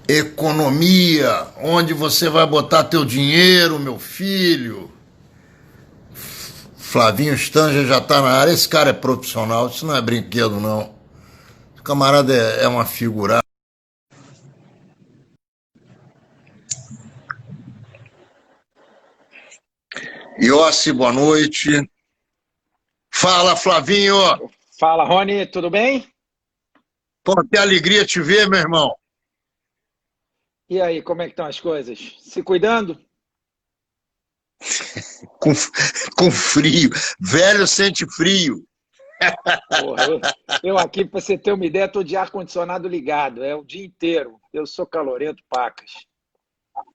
Economia, onde você vai botar teu dinheiro, meu filho? Flavinho Stanger já tá na área. Esse cara é profissional, isso não é brinquedo, não. O camarada é uma figura. Iossi, boa noite. Fala, Flavinho. Fala, Rony, tudo bem? Pô, que alegria te ver, meu irmão. E aí, como é que estão as coisas? Se cuidando? Com, com frio. Velho sente frio. Porra, eu aqui, para você ter uma ideia, estou de ar-condicionado ligado, é o dia inteiro. Eu sou calorento, pacas.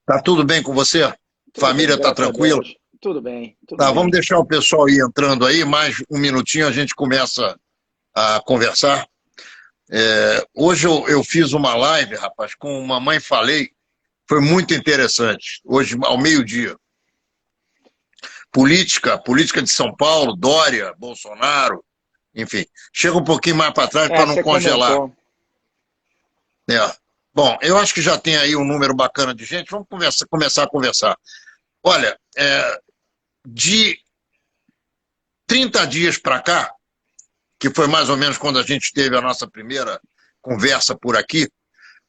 Tá tudo bem com você? Tudo bem, Família tá graças a tranquila? Deus. Tudo bem, tudo Tá, vamos bem. deixar o pessoal ir entrando aí. Mais um minutinho a gente começa a conversar. Hoje eu fiz uma live, rapaz, com Mamãe Falei. Foi muito interessante. Hoje, ao meio-dia. Política de São Paulo, Dória, Bolsonaro, enfim. Chega um pouquinho mais para trás para não Você congelar. comentou. É. Bom, eu acho que já tem aí um número bacana de gente. Vamos começar a conversar. Olha, de 30 dias para cá, que foi mais ou menos quando a gente teve a nossa primeira conversa por aqui,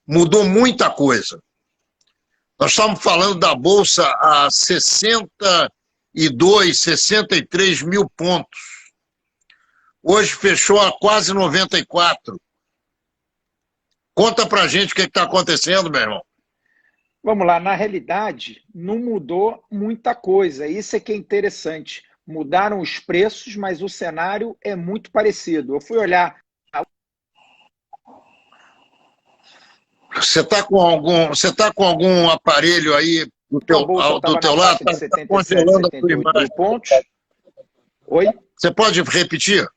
mudou muita coisa. Nós estamos falando da Bolsa a 62, 63 mil pontos. Hoje fechou a quase 94. Conta pra gente o que está acontecendo, meu irmão. Vamos lá, na realidade, não mudou muita coisa. Isso é que é interessante. Mudaram os preços, mas o cenário é muito parecido. Eu fui olhar. Você tá com algum aparelho aí do A teu, bolsa do estava na teu lado? faixa de Tá 77, congelando a tua 78 mil imagem. pontos. Oi? Você pode repetir?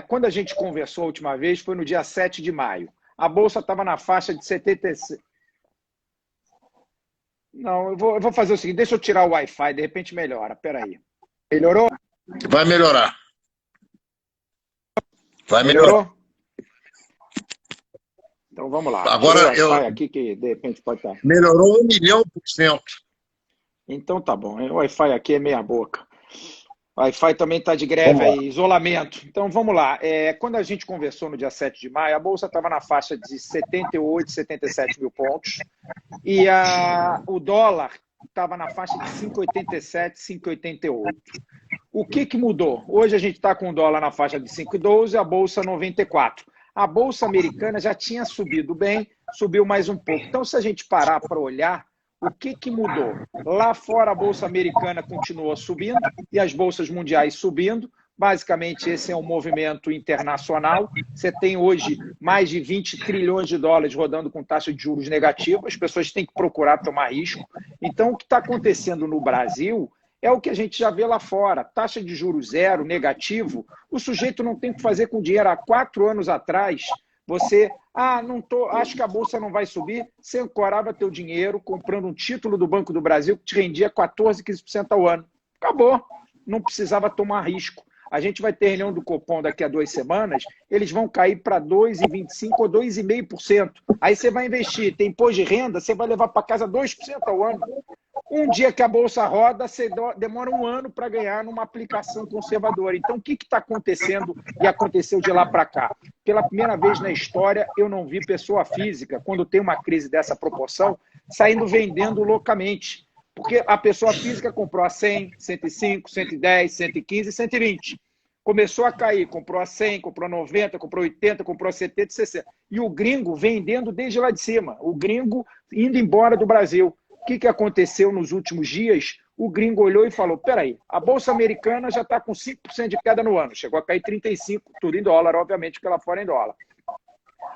Quando a gente conversou a última vez, foi no dia 7 de maio. A bolsa estava na faixa de 76. Não, eu vou fazer o seguinte: deixa eu tirar o Wi-Fi, de repente melhora. Peraí. Melhorou? Vai melhorar. Vai melhorar. Melhorou? Então vamos lá. Tirei o Agora, Wi-Fi aqui, que de repente pode estar. melhorou 1 milhão%. Então tá bom. O Wi-Fi aqui é meia boca. O Wi-Fi também está de greve Vamos lá. aí, isolamento. Então vamos lá. Quando a gente conversou no dia 7 de maio, a bolsa estava na faixa de 78, 77 mil pontos. E o dólar estava na faixa de 5,87, 5,88. O que mudou? Hoje a gente está com o dólar na faixa de 5,12 e a bolsa 94. A bolsa americana já tinha subido bem, subiu mais um pouco. Então, se a gente parar para olhar, o que mudou? Lá fora, a bolsa americana continua subindo e as bolsas mundiais subindo. Basicamente, esse é um movimento internacional. Você tem hoje mais de 20 trilhões de dólares rodando com taxa de juros negativa. As pessoas têm que procurar tomar risco. Então, o que está acontecendo no Brasil é o que a gente já vê lá fora. Taxa de juros zero, negativo. O sujeito não tem o que fazer com dinheiro. Há 4 anos atrás, você... acho que a bolsa não vai subir. Você ancorava teu dinheiro comprando um título do Banco do Brasil que te rendia 14, 15% ao ano. Acabou. Não precisava tomar risco. A gente vai ter reunião do Copom daqui a 2 semanas, eles vão cair para 2,25% ou 2,5%. Aí você vai investir, tem imposto de renda, você vai levar para casa 2% ao ano. Um dia que a bolsa roda, você demora um ano para ganhar numa aplicação conservadora. Então, o que está acontecendo e aconteceu de lá para cá? Pela primeira vez na história, eu não vi pessoa física, quando tem uma crise dessa proporção, saindo vendendo loucamente. Porque a pessoa física comprou a 100, 105, 110, 115, 120. Começou a cair, comprou a 100, comprou a 90, comprou a 80, comprou a 70, 60. E o gringo vendendo desde lá de cima. O gringo indo embora do Brasil. O que aconteceu nos últimos dias? O gringo olhou e falou, peraí, a Bolsa Americana já está com 5% de queda no ano. Chegou a cair 35%, tudo em dólar, obviamente, porque lá fora é em dólar.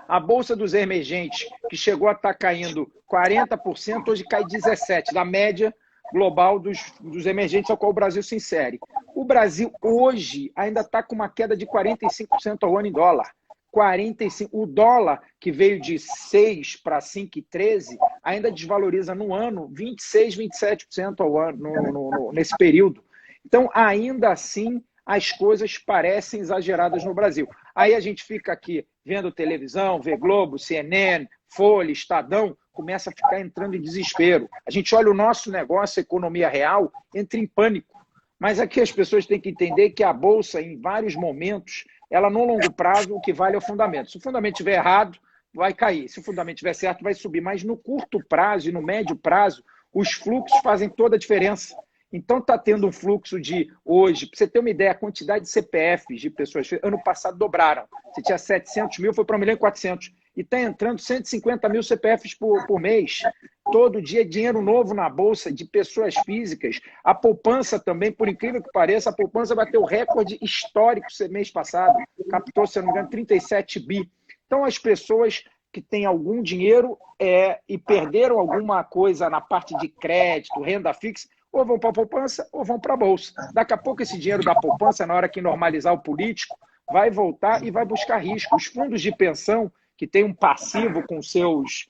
A Bolsa dos Emergentes, que chegou a estar caindo 40%, hoje cai 17%, da média global dos emergentes ao qual o Brasil se insere. O Brasil hoje ainda está com uma queda de 45% ao ano em dólar. 45%. O dólar, que veio de 6 para 5,13, ainda desvaloriza no ano 26%, 27% ao ano nesse período. Então, ainda assim, as coisas parecem exageradas no Brasil. Aí a gente fica aqui vendo televisão, vê Globo, CNN, Folha, Estadão, começa a ficar entrando em desespero. A gente olha o nosso negócio, a economia real, entra em pânico. Mas aqui as pessoas têm que entender que a Bolsa, em vários momentos, ela no longo prazo, o que vale é o fundamento. Se o fundamento estiver errado, vai cair. Se o fundamento estiver certo, vai subir. Mas no curto prazo e no médio prazo, os fluxos fazem toda a diferença. Então está tendo um fluxo de hoje, para você ter uma ideia, a quantidade de CPFs de pessoas, ano passado dobraram. Você tinha 700 mil, foi para 1.400.000. E está entrando 150 mil CPFs por mês. Todo dia dinheiro novo na Bolsa de pessoas físicas. A poupança também, por incrível que pareça, a poupança bateu o recorde histórico mês passado. Captou, se não me engano, 37 bi. Então as pessoas que têm algum dinheiro e perderam alguma coisa na parte de crédito, renda fixa, ou vão para a poupança ou vão para a Bolsa. Daqui a pouco esse dinheiro da poupança, na hora que normalizar o político, vai voltar e vai buscar risco. Os fundos de pensão, que tem um passivo com seus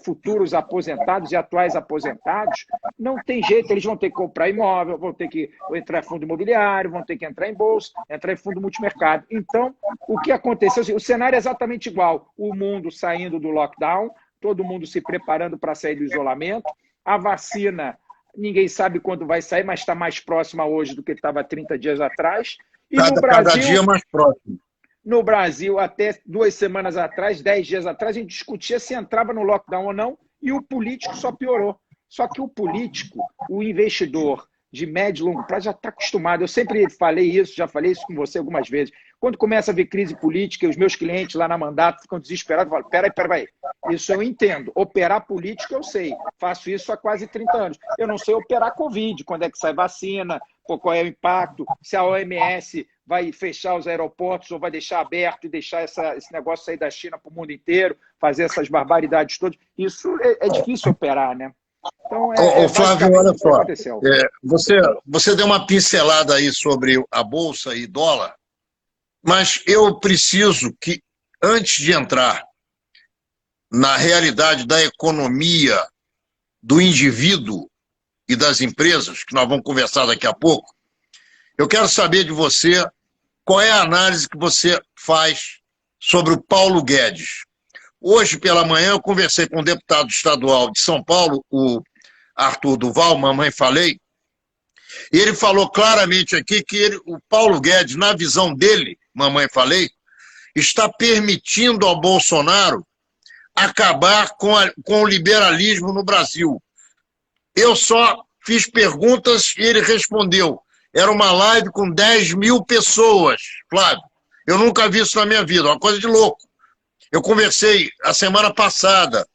futuros aposentados e atuais aposentados, não tem jeito, eles vão ter que comprar imóvel, vão ter que entrar em fundo imobiliário, vão ter que entrar em bolsa, entrar em fundo multimercado. Então, o que aconteceu? O cenário é exatamente igual. O mundo saindo do lockdown, todo mundo se preparando para sair do isolamento, a vacina, ninguém sabe quando vai sair, mas está mais próxima hoje do que estava 30 dias atrás. E no Brasil, cada dia mais próximo. No Brasil, até 2 semanas atrás, 10 dias atrás, a gente discutia se entrava no lockdown ou não, e o político só piorou. Só que o político, o investidor de médio e longo prazo já está acostumado. Eu sempre falei isso, já falei isso com você algumas vezes. Quando começa a haver crise política, os meus clientes lá na Mandato ficam desesperados e falam, peraí, isso eu entendo. Operar político eu sei, faço isso há quase 30 anos. Eu não sei operar Covid, quando é que sai vacina, qual é o impacto, se a OMS vai fechar os aeroportos ou vai deixar aberto e deixar esse negócio sair da China para o mundo inteiro, fazer essas barbaridades todas. Isso é difícil operar, né? Então, Flávio, olha só, você deu uma pincelada aí sobre a Bolsa e dólar, mas eu preciso que, antes de entrar na realidade da economia, do indivíduo e das empresas, que nós vamos conversar daqui a pouco, eu quero saber de você qual é a análise que você faz sobre o Paulo Guedes. Hoje, pela manhã, eu conversei com o deputado estadual de São Paulo, o Arthur Duval, mamãe falei, e ele falou claramente aqui que o Paulo Guedes, na visão dele, mamãe falei, está permitindo ao Bolsonaro acabar com o liberalismo no Brasil. Eu só fiz perguntas e ele respondeu. Era uma live com 10 mil pessoas, Flávio. Eu nunca vi isso na minha vida, uma coisa de louco. Eu conversei a semana passada,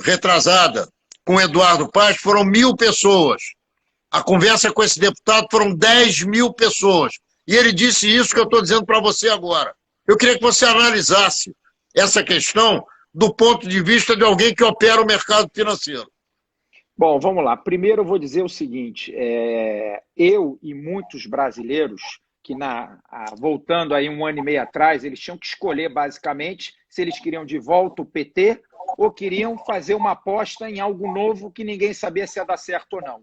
retrasada, com o Eduardo Paes, foram 1.000 pessoas. A conversa com esse deputado foram 10 mil pessoas. E ele disse isso que eu estou dizendo para você agora. Eu queria que você analisasse essa questão do ponto de vista de alguém que opera o mercado financeiro. Bom, vamos lá. Primeiro eu vou dizer o seguinte, eu e muitos brasileiros que, voltando aí 1 ano e meio atrás, eles tinham que escolher basicamente se eles queriam de volta o PT ou queriam fazer uma aposta em algo novo que ninguém sabia se ia dar certo ou não.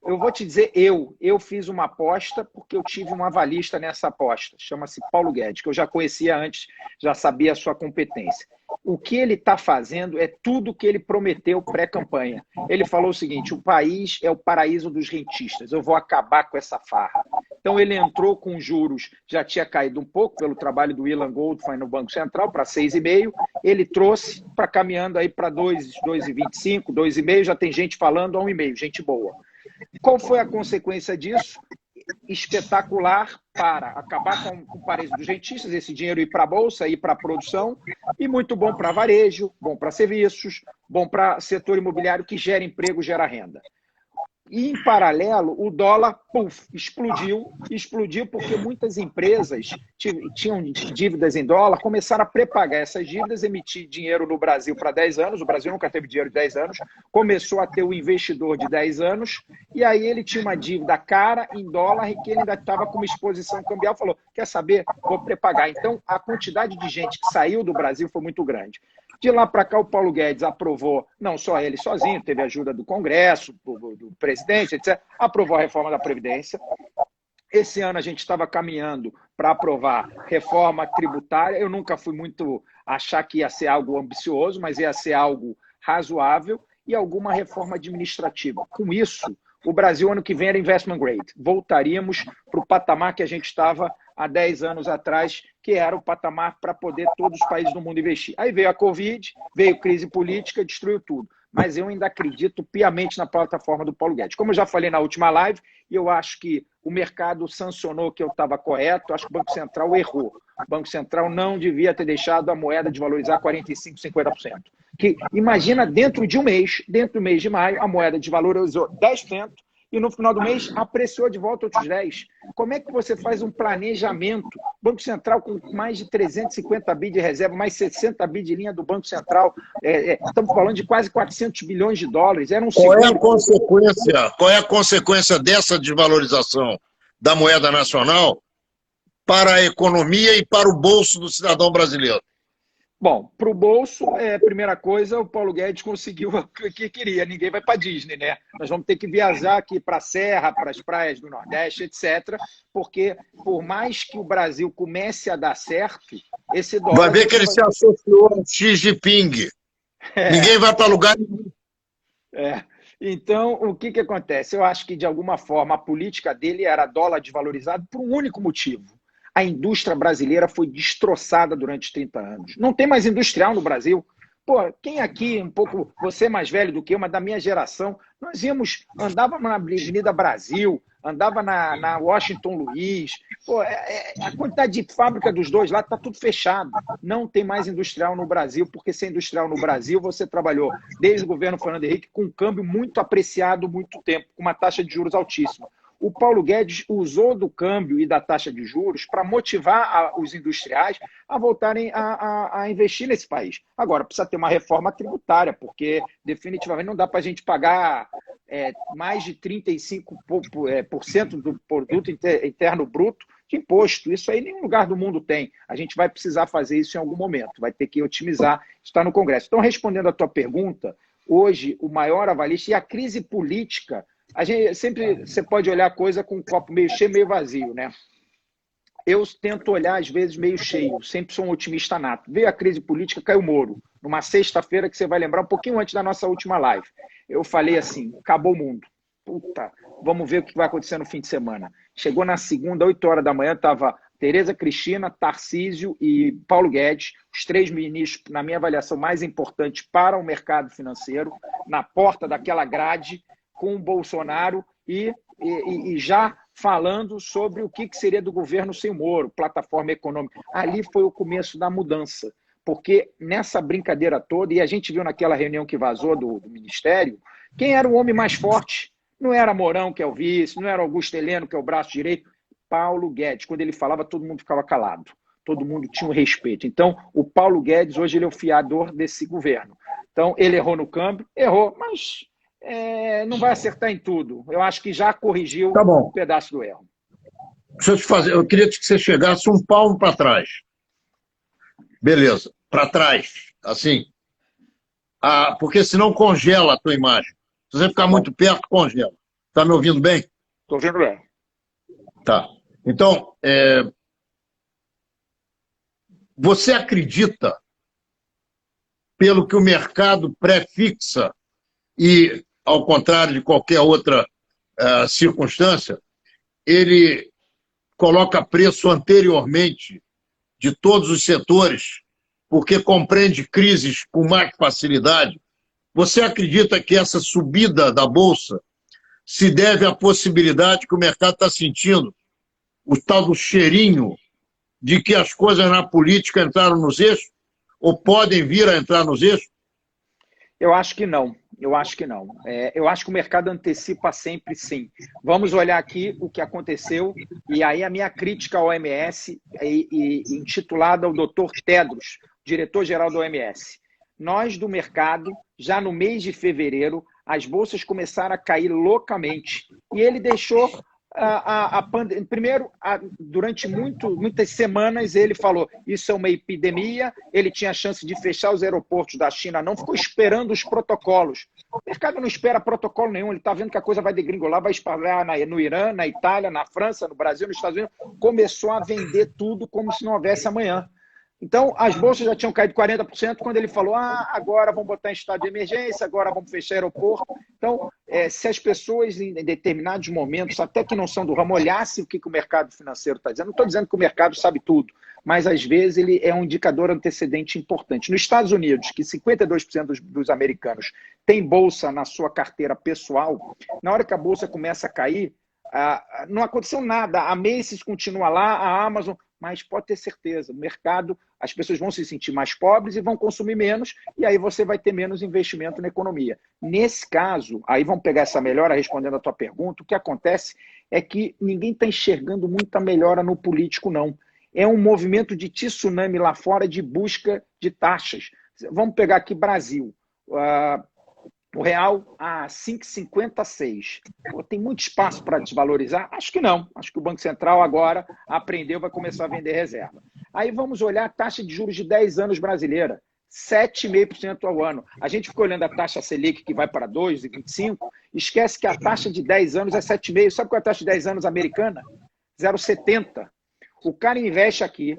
Eu vou te dizer, eu fiz uma aposta porque eu tive um avalista nessa aposta, chama-se Paulo Guedes, que eu já conhecia antes, já sabia a sua competência. O que ele está fazendo é tudo que ele prometeu pré-campanha. Ele falou o seguinte, o país é o paraíso dos rentistas, eu vou acabar com essa farra. Então ele entrou com juros, já tinha caído um pouco pelo trabalho do Ilan Goldfein no Banco Central, para 6,5, ele trouxe para caminhando aí para 2,25, 2,5, já tem gente falando a 1,5, gente boa. Qual foi a consequência disso? Espetacular para acabar com o paraíso dos rentistas, esse dinheiro ir para a Bolsa, ir para a produção, e muito bom para varejo, bom para serviços, bom para setor imobiliário que gera emprego, gera renda. E, em paralelo, o dólar explodiu porque muitas empresas tinham dívidas em dólar, começaram a prepagar essas dívidas, emitir dinheiro no Brasil para 10 anos, o Brasil nunca teve dinheiro de 10 anos, começou a ter o investidor de 10 anos, e aí ele tinha uma dívida cara em dólar e que ele ainda estava com uma exposição cambial, falou, quer saber? Vou prepagar. Então, a quantidade de gente que saiu do Brasil foi muito grande. De lá para cá, o Paulo Guedes aprovou, não só ele sozinho, teve ajuda do Congresso, do presidente, etc., aprovou a reforma da Previdência. Esse ano a gente estava caminhando para aprovar reforma tributária. Eu nunca fui muito achar que ia ser algo ambicioso, mas ia ser algo razoável, e alguma reforma administrativa. Com isso, o Brasil, ano que vem, era investment grade. Voltaríamos para o patamar que a gente estava há 10 anos atrás, que era o patamar para poder todos os países do mundo investir. Aí veio a Covid, veio crise política, destruiu tudo. Mas eu ainda acredito piamente na plataforma do Paulo Guedes. Como eu já falei na última live, e eu acho que o mercado sancionou que eu estava correto, acho que o Banco Central errou. O Banco Central não devia ter deixado a moeda desvalorizar 45%, 50%. Que, imagina, dentro do mês de maio, a moeda desvalorizou 10%, e no final do mês apreciou de volta outros 10%. Como é que você faz um planejamento? Banco Central com mais de 350 bi de reserva, mais 60 bi de linha do Banco Central, estamos falando de quase 400 bilhões de dólares. Era um Qual é a consequência dessa desvalorização da moeda nacional para a economia e para o bolso do cidadão brasileiro? Bom, para o bolso, primeira coisa, o Paulo Guedes conseguiu o que queria. Ninguém vai para a Disney, né? Nós vamos ter que viajar aqui para a Serra, para as praias do Nordeste, etc. Porque, por mais que o Brasil comece a dar certo, esse dólar... Vai ver que ele se associou ao Xi Jinping. Ninguém vai para lugar nenhum. Então, o que acontece? Eu acho que, de alguma forma, a política dele era dólar desvalorizado por um único motivo. A indústria brasileira foi destroçada durante 30 anos. Não tem mais industrial no Brasil. Pô, quem aqui, um pouco, você é mais velho do que eu, mas da minha geração, nós andava na Avenida Brasil, andava na Washington Luiz. Pô, a quantidade de fábrica dos dois lá está tudo fechado. Não tem mais industrial no Brasil, porque sem industrial no Brasil você trabalhou desde o governo Fernando Henrique com um câmbio muito apreciado muito tempo, com uma taxa de juros altíssima. O Paulo Guedes usou do câmbio e da taxa de juros para motivar os industriais a voltarem a investir nesse país. Agora, precisa ter uma reforma tributária, porque definitivamente não dá para a gente pagar mais de 35% do produto interno bruto de imposto. Isso aí nenhum lugar do mundo tem. A gente vai precisar fazer isso em algum momento, vai ter que otimizar, está no Congresso. Então, respondendo à tua pergunta, hoje o maior avalista e a crise política... Você pode olhar a coisa com um copo meio cheio, meio vazio, né? Eu tento olhar, às vezes, meio cheio. Sempre sou um otimista nato. Veio a crise política, caiu o Moro. Numa sexta-feira que você vai lembrar, um pouquinho antes da nossa última live. Eu falei assim, acabou o mundo. Puta, vamos ver o que vai acontecer no fim de semana. Chegou na segunda, 8 horas da manhã, estava Tereza Cristina, Tarcísio e Paulo Guedes, os 3 ministros, na minha avaliação, mais importantes para o mercado financeiro, na porta daquela grade, com o Bolsonaro e já falando sobre o que seria do governo sem o Moro, plataforma econômica. Ali foi o começo da mudança, porque nessa brincadeira toda, e a gente viu naquela reunião que vazou do Ministério, quem era o homem mais forte? Não era Mourão, que é o vice, não era Augusto Heleno, que é o braço direito, Paulo Guedes. Quando ele falava, todo mundo ficava calado, todo mundo tinha um respeito. Então, o Paulo Guedes, hoje, ele é o fiador desse governo. Então, ele errou no câmbio, errou, mas... não vai acertar em tudo. Eu acho que já corrigiu um pedaço do erro. Deixa eu te fazer, eu queria que você chegasse um palmo para trás. Beleza, para trás, assim. Porque senão congela a tua imagem. Se você ficar muito perto, congela. Está me ouvindo bem? Estou ouvindo bem. Tá. Então, você acredita, pelo que o mercado pré-fixa, e, ao contrário de qualquer outra circunstância, ele coloca preço anteriormente de todos os setores, porque compreende crises com mais facilidade. Você acredita que essa subida da Bolsa se deve à possibilidade que o mercado está sentindo, o tal do cheirinho de que as coisas na política entraram nos eixos? Ou podem vir a entrar nos eixos? Eu acho que não. Eu acho que não. Eu acho que o mercado antecipa sempre, sim. Vamos olhar aqui o que aconteceu, e aí a minha crítica ao OMS, intitulada ao Dr. Tedros, diretor-geral do OMS. Nós, do mercado, já no mês de fevereiro, as bolsas começaram a cair loucamente, e ele deixou... Primeiro, durante muitas semanas, ele falou isso é uma epidemia, ele tinha a chance de fechar os aeroportos da China, não ficou esperando os protocolos. O mercado não espera protocolo nenhum, ele está vendo que a coisa vai degringolar, vai espalhar no Irã, na Itália, na França, no Brasil, nos Estados Unidos. Começou a vender tudo como se não houvesse amanhã. Então, as bolsas já tinham caído 40% quando ele falou, agora vamos botar em estado de emergência, agora vamos fechar aeroporto. Então, se as pessoas em determinados momentos, até que não são do ramo, olhassem o que o mercado financeiro está dizendo, não estou dizendo que o mercado sabe tudo, mas às vezes ele é um indicador antecedente importante. Nos Estados Unidos, que 52% dos americanos têm bolsa na sua carteira pessoal, na hora que a bolsa começa a cair, não aconteceu nada. A Macy's continua lá, a Amazon, mas pode ter certeza, o mercado, as pessoas vão se sentir mais pobres e vão consumir menos, e aí você vai ter menos investimento na economia. Nesse caso, aí vamos pegar essa melhora, respondendo a tua pergunta, o que acontece é que ninguém está enxergando muita melhora no político, não. É um movimento de tsunami lá fora de busca de taxas. Vamos pegar aqui Brasil. O real a 5,56. Tem muito espaço para desvalorizar? Acho que não. Acho que o Banco Central agora aprendeu, vai começar a vender reserva. Aí vamos olhar a taxa de juros de 10 anos brasileira. 7,5% ao ano. A gente fica olhando a taxa Selic, que vai para 2,25, esquece que a taxa de 10 anos é 7,5%. Sabe qual é a taxa de 10 anos americana? 0,70%. O cara investe aqui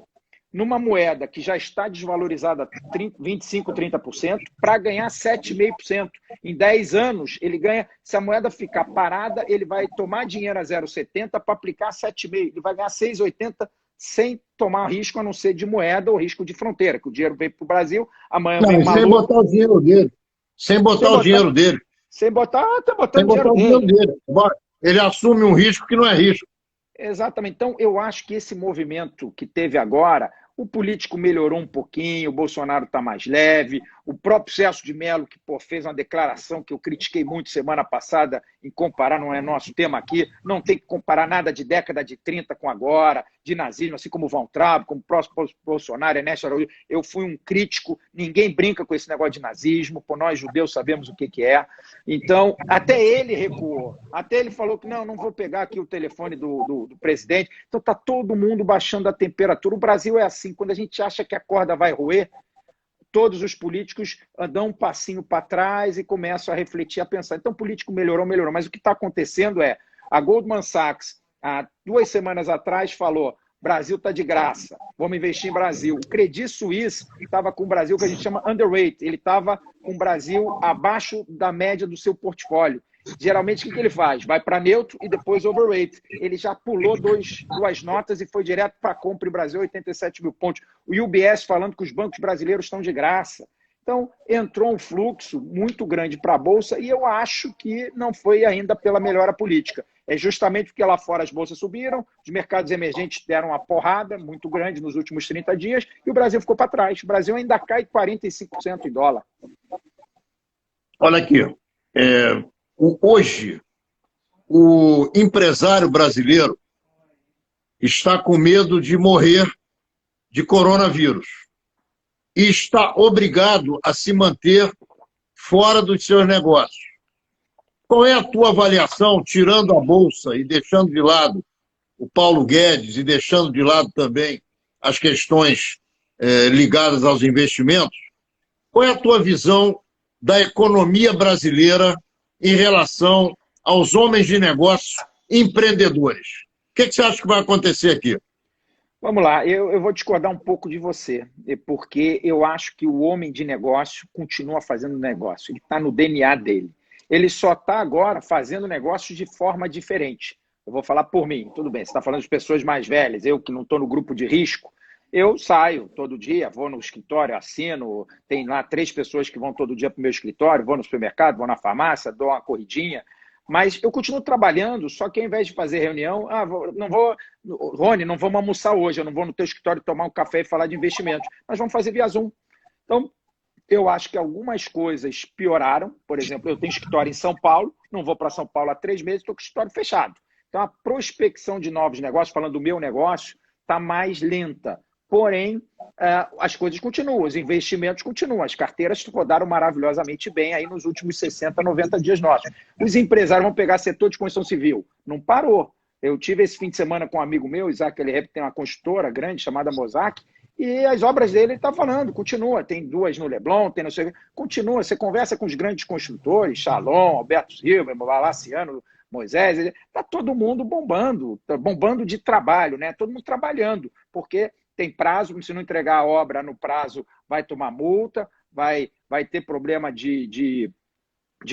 numa moeda que já está desvalorizada 25%, 30%, para ganhar 7,5%. Em 10 anos, ele ganha, se a moeda ficar parada, ele vai tomar dinheiro a 0,70 para aplicar 7,5%. Ele vai ganhar 6,80 sem tomar risco, a não ser de moeda ou risco de fronteira, que o dinheiro veio para o Brasil, amanhã vem Não, sem botar o dinheiro dele. Sem botar o dinheiro dele. Sem botar, tá Sem botando botar o dinheiro dinheiro dele. dele. Ele assume um risco que não é risco. Exatamente. Então, eu acho que esse movimento que teve agora, o político melhorou um pouquinho, o Bolsonaro está mais leve, o próprio Celso de Mello, que fez uma declaração que eu critiquei muito semana passada em comparar, não é nosso tema aqui, não tem que comparar nada de década de 30 com agora, de nazismo, assim como o Von Traub, como o próximo Bolsonaro, Ernesto Araújo. Eu fui um crítico, ninguém brinca com esse negócio de nazismo, por nós judeus sabemos o que é. Então, até ele recuou, até ele falou que não vou pegar aqui o telefone do presidente. Então, está todo mundo baixando a temperatura. O Brasil é assim, quando a gente acha que a corda vai roer, todos os políticos dão um passinho para trás e começam a refletir, a pensar. Então, o político melhorou, mas o que está acontecendo é, a Goldman Sachs, há 2 semanas atrás, falou, Brasil está de graça, vamos investir em Brasil. O Credit Suisse estava com o Brasil, que a gente chama underweight, ele estava com o Brasil abaixo da média do seu portfólio. Geralmente, o que ele faz? Vai para neutro e depois overweight. Ele já pulou 2 notas e foi direto para a compra em Brasil, 87 mil pontos. O UBS falando que os bancos brasileiros estão de graça. Então, entrou um fluxo muito grande para a Bolsa e eu acho que não foi ainda pela melhora política. É justamente porque lá fora as bolsas subiram, os mercados emergentes deram uma porrada muito grande nos últimos 30 dias e o Brasil ficou para trás. O Brasil ainda cai 45% em dólar. Olha aqui, hoje o empresário brasileiro está com medo de morrer de coronavírus e está obrigado a se manter fora dos seus negócios. Qual é a tua avaliação, tirando a Bolsa e deixando de lado o Paulo Guedes e deixando de lado também as questões ligadas aos investimentos? Qual é a tua visão da economia brasileira em relação aos homens de negócios empreendedores? O que você acha que vai acontecer aqui? Vamos lá, eu vou discordar um pouco de você, porque eu acho que o homem de negócio continua fazendo negócio, ele está no DNA dele. Ele só está agora fazendo negócios de forma diferente. Eu vou falar por mim, tudo bem, você está falando de pessoas mais velhas, eu que não estou no grupo de risco, eu saio todo dia, vou no escritório, assino, tem lá 3 pessoas que vão todo dia para o meu escritório, vou no supermercado, vou na farmácia, dou uma corridinha, mas eu continuo trabalhando, só que ao invés de fazer reunião, Rony, não vamos almoçar hoje, eu não vou no teu escritório tomar um café e falar de investimentos, nós vamos fazer via Zoom. Então, eu acho que algumas coisas pioraram, por exemplo, eu tenho escritório em São Paulo, não vou para São Paulo há 3 meses, estou com o escritório fechado. Então, a prospecção de novos negócios, falando do meu negócio, está mais lenta. Porém, as coisas continuam, os investimentos continuam, as carteiras rodaram maravilhosamente bem aí nos últimos 60, 90 dias nossos. Os empresários vão pegar setor de construção civil. Não parou. Eu tive esse fim de semana com um amigo meu, Isaac Elrep, tem uma construtora grande chamada Mosaic, e as obras dele, ele está falando, continua. Tem 2 no Leblon, tem não sei o que. Continua, você conversa com os grandes construtores, Shalom, Alberto Silva, Valaciano, Moisés, está todo mundo bombando, tá bombando de trabalho, né? Todo mundo trabalhando, porque tem prazo, se não entregar a obra no prazo, vai tomar multa, vai ter problema de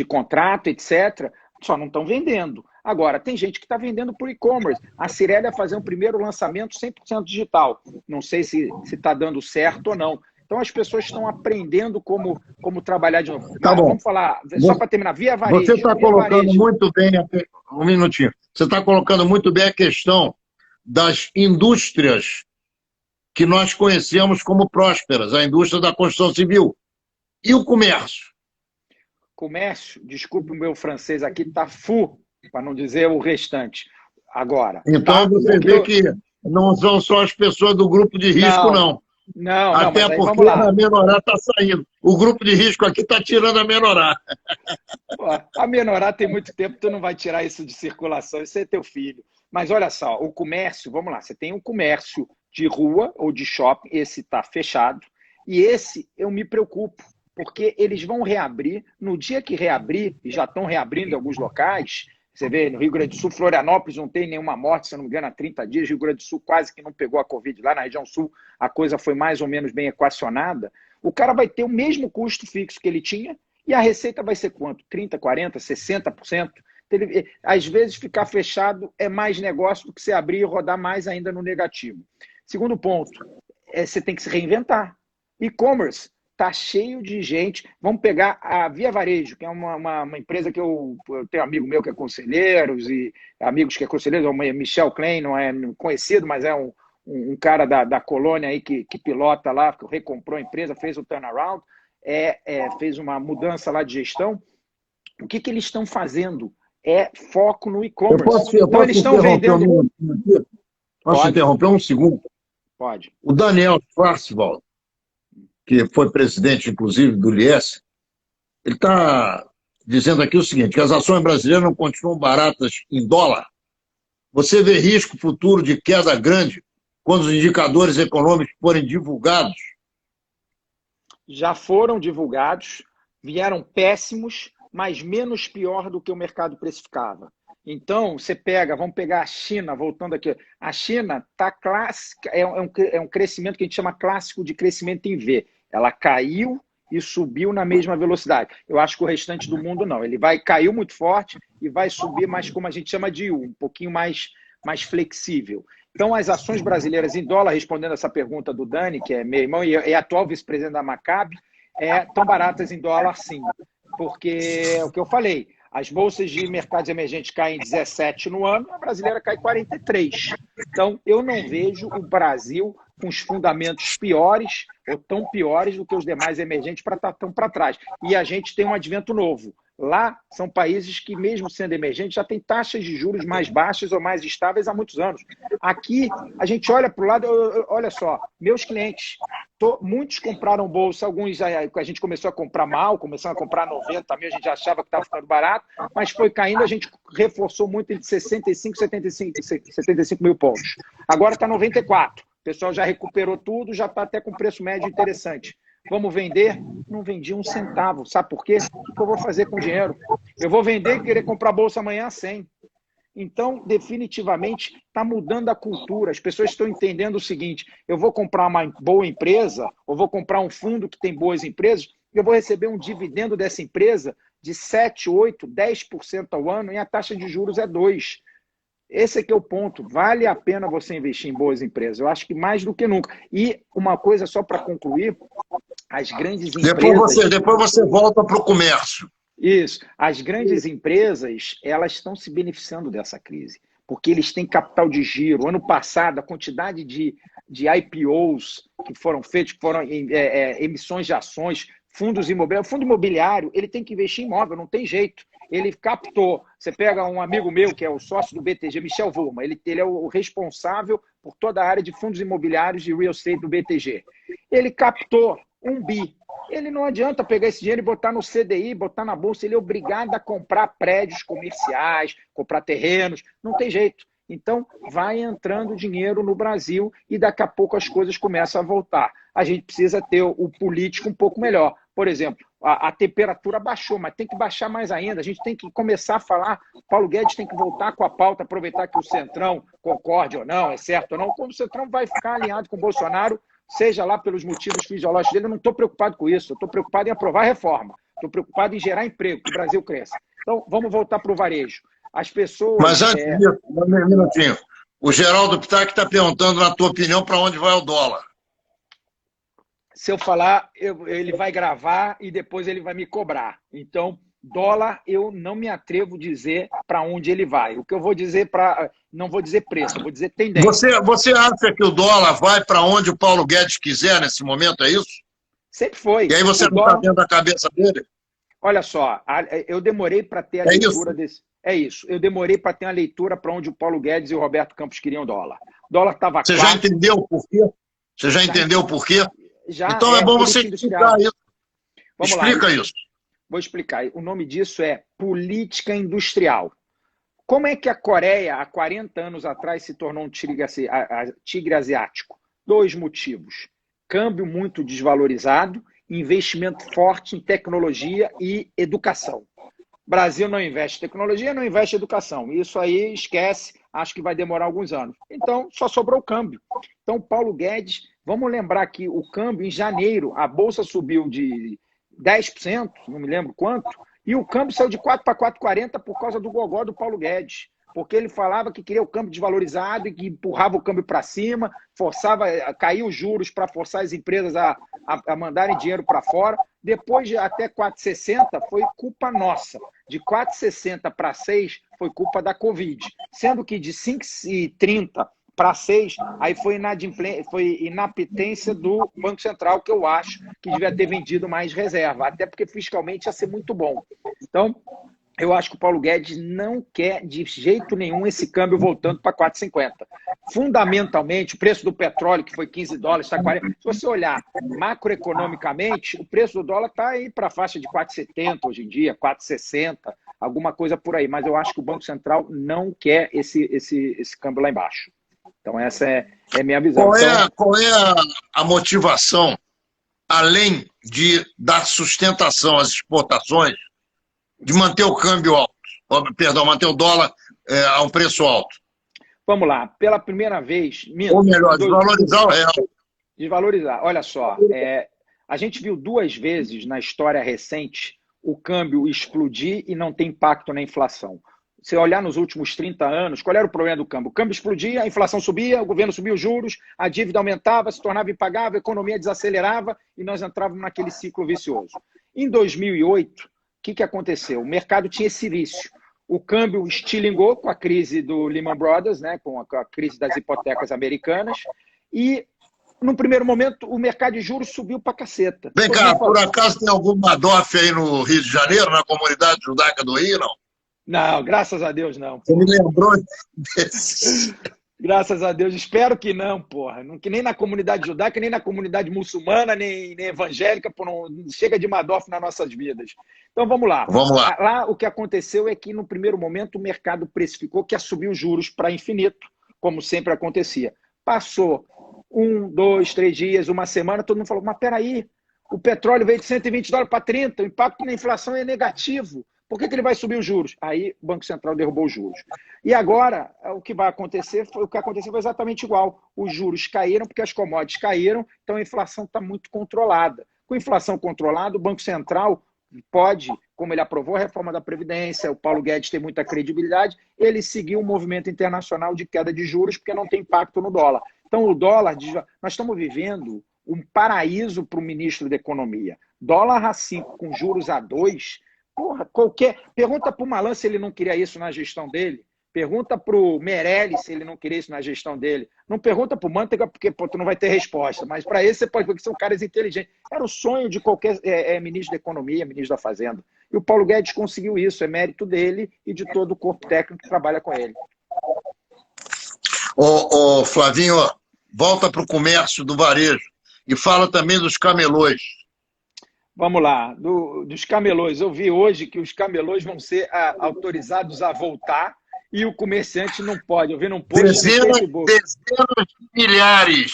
contrato, etc. Só não estão vendendo. Agora, tem gente que está vendendo por e-commerce. A Cirela vai fazer um primeiro lançamento 100% digital. Não sei se está dando certo ou não. Então, as pessoas estão aprendendo como trabalhar de novo. Tá Mas, bom. vamos falar, só para terminar, Via Varejo. Você está colocando Varejo. muito bem, um minutinho, você está colocando muito bem a questão das indústrias que nós conhecemos como prósperas, a indústria da construção civil. E o comércio? Comércio, desculpe o meu francês aqui, está full, para não dizer o restante. Agora. Então, tá? você vê que não são só as pessoas do grupo de risco, não. Não, Até mas porque vamos lá. a Menorá está saindo. O grupo de risco aqui está tirando a Menorá. Pô, a Menorá tem muito tempo, tu não vai tirar isso de circulação, isso é teu filho. Mas olha só, o comércio, vamos lá, você tem um comércio de rua ou de shopping, esse está fechado, e esse eu me preocupo, porque eles vão reabrir, no dia que reabrir, e já estão reabrindo em alguns locais, você vê, no Rio Grande do Sul, Florianópolis não tem nenhuma morte, se eu não me engano, há 30 dias, Rio Grande do Sul quase que não pegou a Covid, lá na região sul a coisa foi mais ou menos bem equacionada, o cara vai ter o mesmo custo fixo que ele tinha, e a receita vai ser quanto? 30%, 40%, 60%? Às vezes, ficar fechado é mais negócio do que você abrir e rodar mais ainda no negativo. Segundo ponto, você tem que se reinventar. E-commerce está cheio de gente. Vamos pegar a Via Varejo, que é uma empresa que eu tenho amigo meu que é conselheiros, e amigos que é conselheiro, o Michel Klein, não é conhecido, mas é um cara da colônia aí que pilota lá, que recomprou a empresa, fez o turnaround, fez uma mudança lá de gestão. O que eles estão fazendo? É foco no e-commerce. Então, eles estão vendendo... Posso interromper um segundo? Pode. O Daniel Schwarzwald, que foi presidente, inclusive, do Lies, ele está dizendo aqui o seguinte, que as ações brasileiras não continuam baratas em dólar. Você vê risco futuro de queda grande quando os indicadores econômicos forem divulgados? Já foram divulgados, vieram péssimos, mas menos pior do que o mercado precificava. Então, vamos pegar a China, voltando aqui. A China está clássica, é um crescimento que a gente chama clássico de crescimento em V. Ela caiu e subiu na mesma velocidade. Eu acho que o restante do mundo não. Ele caiu muito forte e vai subir, mas como a gente chama de U, um pouquinho mais flexível. Então, as ações brasileiras em dólar, respondendo essa pergunta do Dani, que é meu irmão e é atual vice-presidente da Maccabi, estão baratas em dólar, sim. Porque, o que eu falei, as bolsas de mercados emergentes caem 17 no ano, a brasileira cai 43. Então, eu não vejo o Brasil com os fundamentos piores ou tão piores do que os demais emergentes para estar tão para trás. E a gente tem um advento novo. Lá são países que, mesmo sendo emergentes, já têm taxas de juros mais baixas ou mais estáveis há muitos anos. Aqui, a gente olha para o lado, olha só, meus clientes, muitos compraram bolsa, alguns a gente começou a comprar mal, começando a comprar 90 mil, a gente já achava que estava ficando barato, mas foi caindo, a gente reforçou muito entre 65 e 75 mil pontos. Agora está 94. O pessoal já recuperou tudo, já está até com preço médio interessante. Vamos vender? Não vendi um centavo. Sabe por quê? O que eu vou fazer com o dinheiro? Eu vou vender e querer comprar bolsa amanhã a 100. Então, definitivamente, está mudando a cultura. As pessoas estão entendendo o seguinte, eu vou comprar uma boa empresa, ou vou comprar um fundo que tem boas empresas, eu vou receber um dividendo dessa empresa de 7, 8, 10% ao ano e a taxa de juros é 2%. Esse aqui é o ponto. Vale a pena você investir em boas empresas. Eu acho que mais do que nunca. E uma coisa só para concluir, as grandes empresas... Depois você volta para o comércio. Isso. As grandes empresas, elas estão se beneficiando dessa crise, porque eles têm capital de giro. Ano passado, a quantidade de IPOs que foram feitos, que foram emissões de ações, fundos imobiliários. Fundo imobiliário, ele tem que investir em imóvel, não tem jeito. Ele captou. Você pega um amigo meu, que é o sócio do BTG, Michel Wurma, ele é o responsável por toda a área de fundos imobiliários e real estate do BTG. Ele captou 1 bi. Ele não adianta pegar esse dinheiro e botar no CDI, botar na bolsa, ele é obrigado a comprar prédios comerciais, comprar terrenos, não tem jeito. Então, vai entrando dinheiro no Brasil e daqui a pouco as coisas começam a voltar. A gente precisa ter o político um pouco melhor. Por exemplo, a temperatura baixou, mas tem que baixar mais ainda. A gente tem que começar a falar. Paulo Guedes tem que voltar com a pauta, aproveitar que o Centrão concorde ou não, é certo ou não. Como o Centrão vai ficar alinhado com o Bolsonaro, seja lá pelos motivos fisiológicos dele, eu não estou preocupado com isso. Eu estou preocupado em aprovar a reforma. Estou preocupado em gerar emprego, que o Brasil cresça. Então, vamos voltar para o varejo. As pessoas... Mas antes disso, um minutinho. O Geraldo Pitac está perguntando, na tua opinião, para onde vai o dólar? Se eu falar, ele vai gravar e depois ele vai me cobrar. Então, dólar, eu não me atrevo a dizer para onde ele vai. O que eu vou dizer não vou dizer preço, eu vou dizer tendência. Você acha que o dólar vai para onde o Paulo Guedes quiser nesse momento, é isso? Sempre foi. E aí você não está dentro da cabeça dele? Olha só, eu demorei para ter a leitura desse... É isso, eu demorei para ter uma leitura para onde o Paulo Guedes e o Roberto Campos queriam o dólar. O dólar estava... Você já entendeu o porquê? Você já entendeu o porquê? Já então é bom você explicar isso. Explica isso. Vou explicar. O nome disso é política industrial. Como é que a Coreia, há 40 anos atrás, se tornou um tigre asiático? 2 motivos. Câmbio muito desvalorizado, investimento forte em tecnologia e educação. Brasil não investe em tecnologia, não investe em educação. Isso aí esquece, acho que vai demorar alguns anos. Então, só sobrou o câmbio. Então, Paulo Guedes, vamos lembrar que o câmbio, em janeiro, a Bolsa subiu de 10%, não me lembro quanto, e o câmbio saiu de 4 para 4,40 por causa do gogó do Paulo Guedes. Porque ele falava que queria o câmbio desvalorizado e que empurrava o câmbio para cima, forçava, caía os juros para forçar as empresas a mandarem dinheiro para fora. Depois de até 4,60 foi culpa nossa. De 4,60 para 6 foi culpa da Covid. Sendo que de 5,30 para 6, aí foi inapetência do Banco Central, que eu acho que devia ter vendido mais reserva, até porque fiscalmente ia ser muito bom. Então, eu acho que o Paulo Guedes não quer de jeito nenhum esse câmbio voltando para 4,50. Fundamentalmente, o preço do petróleo, que foi 15 dólares, está 40. Se você olhar macroeconomicamente, o preço do dólar está aí para a faixa de 4,70 hoje em dia, 4,60, alguma coisa por aí. Mas eu acho que o Banco Central não quer esse câmbio lá embaixo. Então, essa é a minha visão. Qual é a motivação, além de dar sustentação às exportações, de manter o câmbio alto? Perdão, manter o dólar a um preço alto? Vamos lá. Pela primeira vez... Ou melhor, desvalorizar o real. Desvalorizar. Olha só, a gente viu 2 vezes na história recente o câmbio explodir e não ter impacto na inflação. Se olhar nos últimos 30 anos, qual era o problema do câmbio? O câmbio explodia, a inflação subia, o governo subia os juros, a dívida aumentava, se tornava impagável, a economia desacelerava e nós entrávamos naquele ciclo vicioso. Em 2008, o que aconteceu? O mercado tinha esse vício. O câmbio estilingou com a crise do Lehman Brothers, né, com a crise das hipotecas americanas, e, num primeiro momento, o mercado de juros subiu pra caceta. Vem cá, por acaso tem algum Madoff aí no Rio de Janeiro, na comunidade judaica do Rio, não? Não, graças a Deus não. Você me lembrou desse... Graças a Deus, espero que não, porra. Que nem na comunidade judaica, nem na comunidade muçulmana, nem evangélica, não chega de Madoff nas nossas vidas. Então vamos lá. Vamos lá. Lá o que aconteceu é que, no primeiro momento, o mercado precificou que ia subir os juros para infinito, como sempre acontecia. Passou 1, 2, 3 dias, uma semana, todo mundo falou, mas peraí, o petróleo veio de 120 dólares para 30, o impacto na inflação é negativo. Por que ele vai subir os juros? Aí o Banco Central derrubou os juros. E agora, o que vai acontecer, o que aconteceu foi exatamente igual. Os juros caíram porque as commodities caíram, então a inflação está muito controlada. Com inflação controlada, o Banco Central pode, como ele aprovou a reforma da Previdência, o Paulo Guedes tem muita credibilidade, ele seguiu um movimento internacional de queda de juros porque não tem impacto no dólar. Então o dólar, nós estamos vivendo um paraíso para o ministro da Economia. Dólar a 5 com juros a 2, porra, pergunta para o Malan se ele não queria isso na gestão dele. Pergunta para o Meirelles se ele não queria isso na gestão dele. Não pergunta para o Manteiga, porque tu não vai ter resposta. Mas para esse você pode, porque são caras inteligentes. Era o sonho de qualquer ministro da Economia, ministro da Fazenda. E o Paulo Guedes conseguiu isso. É mérito dele e de todo o corpo técnico que trabalha com ele. Ô, Flavinho, volta para o comércio do varejo e fala também dos camelôs. Vamos lá, dos camelôs. Eu vi hoje que os camelôs vão ser autorizados a voltar e o comerciante não pode. Eu vi num post no Facebook. Dezenas de milhares.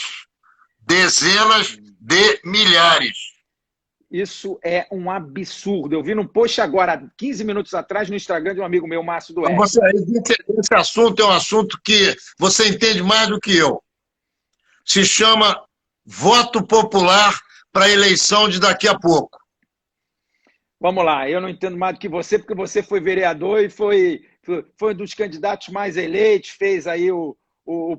Dezenas de milhares. Isso é um absurdo. Eu vi num post agora, 15 minutos atrás, no Instagram de um amigo meu, Márcio do Esse assunto é um assunto que você entende mais do que eu. Se chama voto popular para a eleição de daqui a pouco. Vamos lá, eu não entendo mais do que você, porque você foi vereador e foi um dos candidatos mais eleitos, fez aí o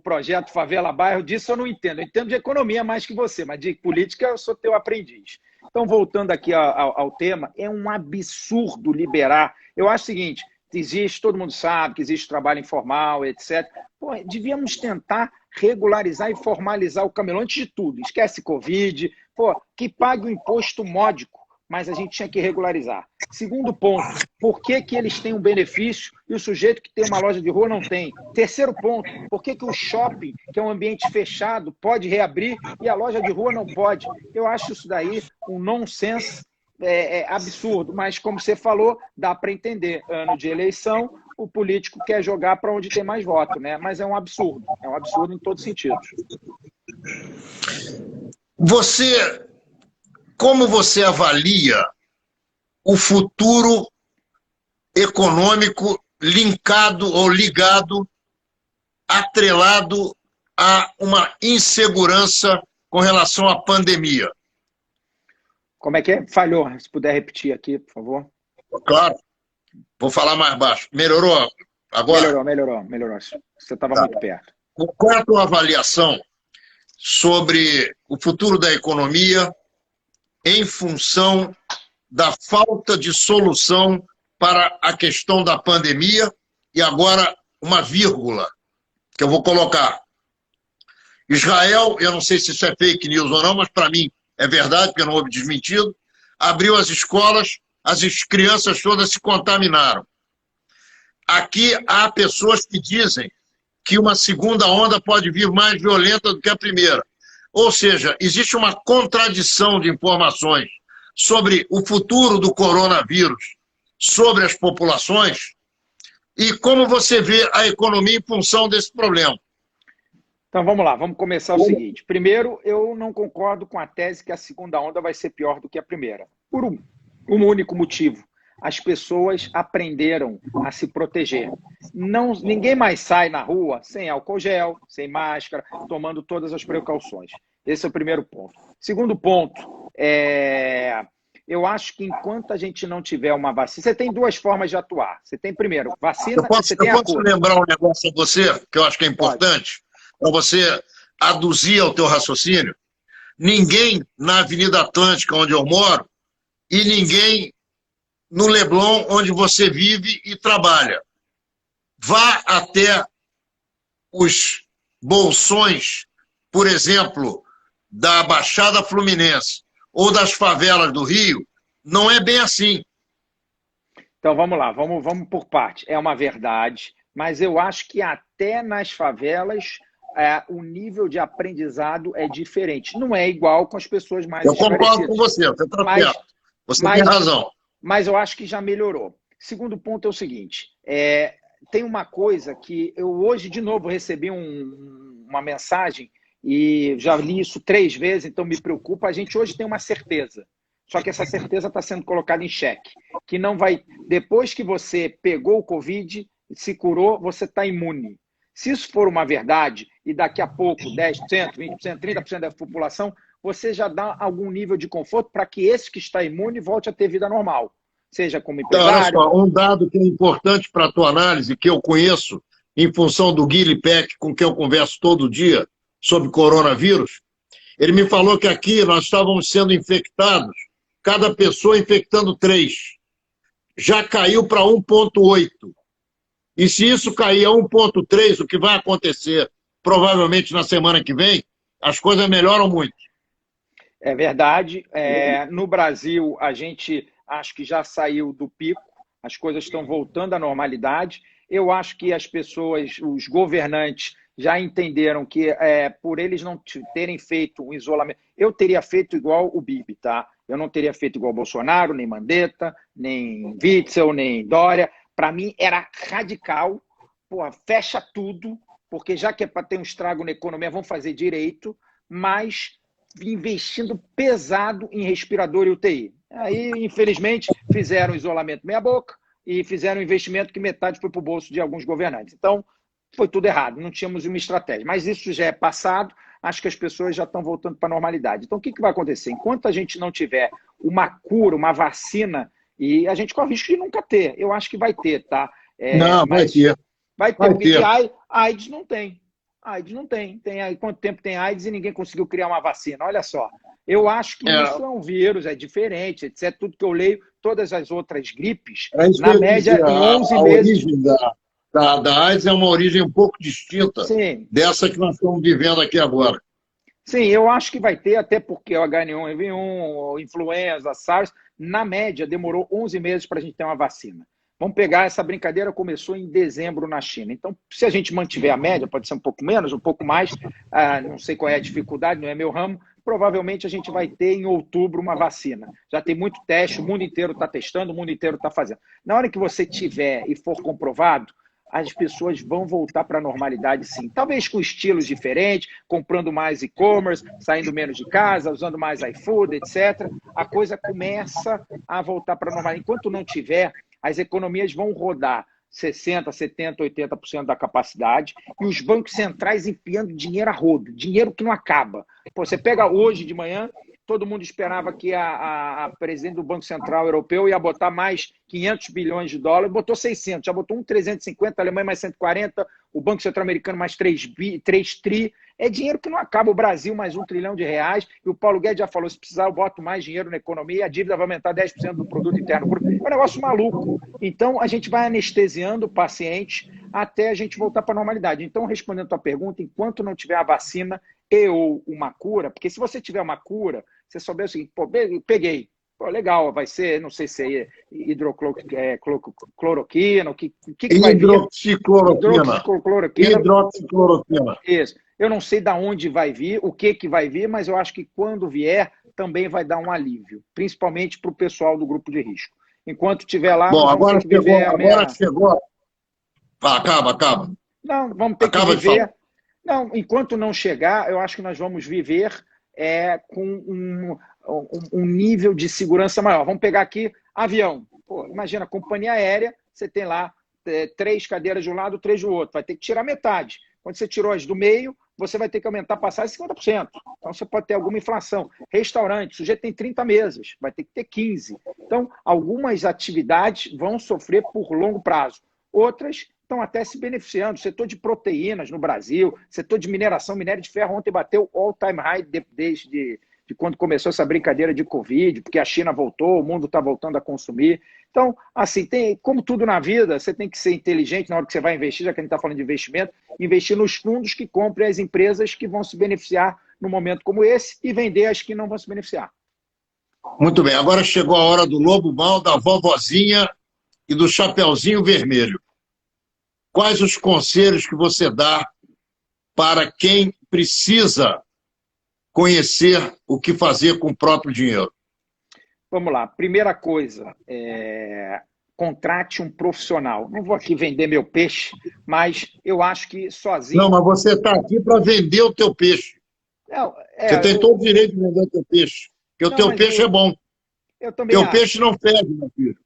projeto Favela Bairro. Disso eu não entendo. Eu entendo de economia mais que você, mas de política eu sou teu aprendiz. Então, voltando aqui ao tema, é um absurdo liberar. Eu acho o seguinte, existe, todo mundo sabe que existe trabalho informal, etc. Pô, devíamos tentar regularizar e formalizar o camelô antes de tudo. Esquece Covid, pô, que pague o imposto módico, mas a gente tinha que regularizar. Segundo ponto, por que eles têm um benefício e o sujeito que tem uma loja de rua não tem? Terceiro ponto, por que o shopping, que é um ambiente fechado, pode reabrir e a loja de rua não pode? Eu acho isso daí um nonsense absurdo, mas como você falou, dá para entender. Ano de eleição, o político quer jogar para onde tem mais voto, né? Mas é um absurdo em todos os sentidos. Como você avalia o futuro econômico linkado ou ligado, atrelado a uma insegurança com relação à pandemia? Como é que é? Falhou. Se puder repetir aqui, por favor. Claro. Vou falar mais baixo. Melhorou agora? Melhorou. Você estava muito perto. Qual é a tua avaliação sobre o futuro da economia em função da falta de solução para a questão da pandemia? E agora uma vírgula que eu vou colocar. Israel, eu não sei se isso é fake news ou não, mas para mim é verdade, porque não houve desmentido, abriu as escolas, as crianças todas se contaminaram. Aqui há pessoas que dizem que uma segunda onda pode vir mais violenta do que a primeira. Ou seja, existe uma contradição de informações sobre o futuro do coronavírus, sobre as populações, e como você vê a economia em função desse problema. Então vamos lá, vamos começar o seguinte. Primeiro, eu não concordo com a tese que a segunda onda vai ser pior do que a primeira. Por um único motivo. As pessoas aprenderam a se proteger. Ninguém mais sai na rua sem álcool gel, sem máscara, tomando todas as precauções. Esse é o primeiro ponto. Segundo ponto, eu acho que enquanto a gente não tiver uma vacina... Você tem duas formas de atuar. Você tem, primeiro, vacina... Eu posso lembrar um negócio a você, que eu acho que é importante, para você aduzir ao teu raciocínio? Ninguém na Avenida Atlântica, onde eu moro, e ninguém no Leblon, onde você vive e trabalha. Vá até os bolsões, por exemplo, da Baixada Fluminense ou das favelas do Rio, não é bem assim. Então vamos lá, vamos por parte. É uma verdade, mas eu acho que até nas favelas o nível de aprendizado é diferente. Não é igual com as pessoas mais esclarecidas. Eu concordo com você está certo. Você tem razão. Mas eu acho que já melhorou. Segundo ponto é o seguinte, tem uma coisa que eu hoje, de novo, recebi uma mensagem e já li isso 3 vezes, então me preocupa. A gente hoje tem uma certeza, só que essa certeza está sendo colocada em xeque, que não vai... Depois que você pegou o Covid, se curou, você está imune. Se isso for uma verdade, e daqui a pouco 10%, 20%, 30% da população, você já dá algum nível de conforto para que esse que está imune volte a ter vida normal, seja como empresário... Então, olha só, um dado que é importante para a tua análise, que eu conheço em função do Guilherme Peck, com quem eu converso todo dia sobre coronavírus, ele me falou que aqui nós estávamos sendo infectados, cada pessoa infectando 3. Já caiu para 1,8. E se isso cair a 1,3, o que vai acontecer provavelmente na semana que vem, as coisas melhoram muito. É verdade. No Brasil, a gente acho que já saiu do pico, as coisas estão voltando à normalidade. Eu acho que as pessoas, os governantes, já entenderam que por eles não terem feito um isolamento... Eu teria feito igual o Bibi, tá? Eu não teria feito igual o Bolsonaro, nem Mandetta, nem Witzel, nem Dória. Para mim era radical. Porra, fecha tudo, porque já que é para ter um estrago na economia, vão fazer direito, mas investindo pesado em respirador e UTI. Aí, infelizmente, fizeram isolamento meia-boca e fizeram um investimento que metade foi para o bolso de alguns governantes. Então, foi tudo errado, não tínhamos uma estratégia. Mas isso já é passado, acho que as pessoas já estão voltando para a normalidade. Então, o que vai acontecer? Enquanto a gente não tiver uma cura, uma vacina, e a gente corre o risco de nunca ter, eu acho que vai ter, tá? Não, vai ter. Vai ter, Vai porque ter. AIDS não tem. AIDS não tem. Tem aí quanto tempo tem AIDS e ninguém conseguiu criar uma vacina? Olha só. Eu acho que isso é um vírus, é diferente, etc. Tudo que eu leio, todas as outras gripes, na média, em 11 a meses. origem da AIDS é uma origem um pouco distinta Sim, dessa que nós estamos vivendo aqui agora. sim, eu acho que vai ter, até porque o H1N1, influenza, SARS, na média, demorou 11 meses para a gente ter uma vacina. Vamos pegar, essa brincadeira começou em dezembro na China. Então, se a gente mantiver a média, pode ser um pouco menos, um pouco mais, não sei qual é a dificuldade, não é meu ramo, provavelmente a gente vai ter em outubro uma vacina. Já tem muito teste, o mundo inteiro está testando, o mundo inteiro está fazendo. Na hora que você tiver e for comprovado, as pessoas vão voltar para a normalidade, sim. Talvez com estilos diferentes, comprando mais e-commerce, saindo menos de casa, usando mais iFood, etc. A coisa começa a voltar para a normalidade. Enquanto não tiver, as economias vão rodar 60%, 70%, 80% da capacidade e os bancos centrais enfiando dinheiro a rodo, dinheiro que não acaba. Pô, você pega hoje de manhã, todo mundo esperava que a presidente do Banco Central Europeu ia botar mais 500 bilhões de dólares, botou 600, já botou 350, a Alemanha mais 140, o Banco Central Americano mais 3 tri. É dinheiro que não acaba. O Brasil mais R$1 trilhão, e o Paulo Guedes já falou, se precisar eu boto mais dinheiro na economia e a dívida vai aumentar 10% do produto interno bruto. É um negócio maluco. Então, a gente vai anestesiando o paciente até a gente voltar para a normalidade. Então, respondendo a tua pergunta, enquanto não tiver a vacina e ou uma cura, porque se você tiver uma cura, você souber o seguinte, pô, peguei, pô, legal, vai ser, não sei se é hidrocloroquina, o que vai vir? Hidroxicloroquina. Isso. Eu não sei de onde vai vir, o que vai vir, mas eu acho que quando vier, também vai dar um alívio, principalmente para o pessoal do grupo de risco. Enquanto estiver lá, Bom, nós vamos ter que viver agora chegou. Acaba. Não, vamos ter Acaba que de falar. viver. Não, enquanto não chegar, eu acho que nós vamos viver com um nível de segurança maior. Vamos pegar aqui avião. Pô, imagina, companhia aérea, você tem lá 3 cadeiras de um lado, 3 do outro. Vai ter que tirar metade. Quando você tirou as do meio, você vai ter que aumentar a passagem 50%. Então, você pode ter alguma inflação. Restaurante, o sujeito tem 30 mesas, vai ter que ter 15. Então, algumas atividades vão sofrer por longo prazo. Outras estão até se beneficiando. O setor de proteínas no Brasil, setor de mineração, minério de ferro, ontem bateu all-time high desde quando começou essa brincadeira de Covid, porque a China voltou, o mundo está voltando a consumir. Então, assim, como tudo na vida, você tem que ser inteligente na hora que você vai investir, já que a gente está falando de investimento, investir nos fundos que comprem as empresas que vão se beneficiar num momento como esse e vender as que não vão se beneficiar. Muito bem, agora chegou a hora do lobo mau, da vovozinha e do chapeuzinho vermelho. Quais os conselhos que você dá para quem precisa conhecer o que fazer com o próprio dinheiro? Vamos lá. Primeira coisa, contrate um profissional. Não vou aqui vender meu peixe, mas eu acho que sozinho... Não, mas você está aqui para vender o teu peixe. Não, você tem todo o direito de vender o teu peixe, porque o teu peixe é bom. Eu também acho. Peixe não fede, meu filho.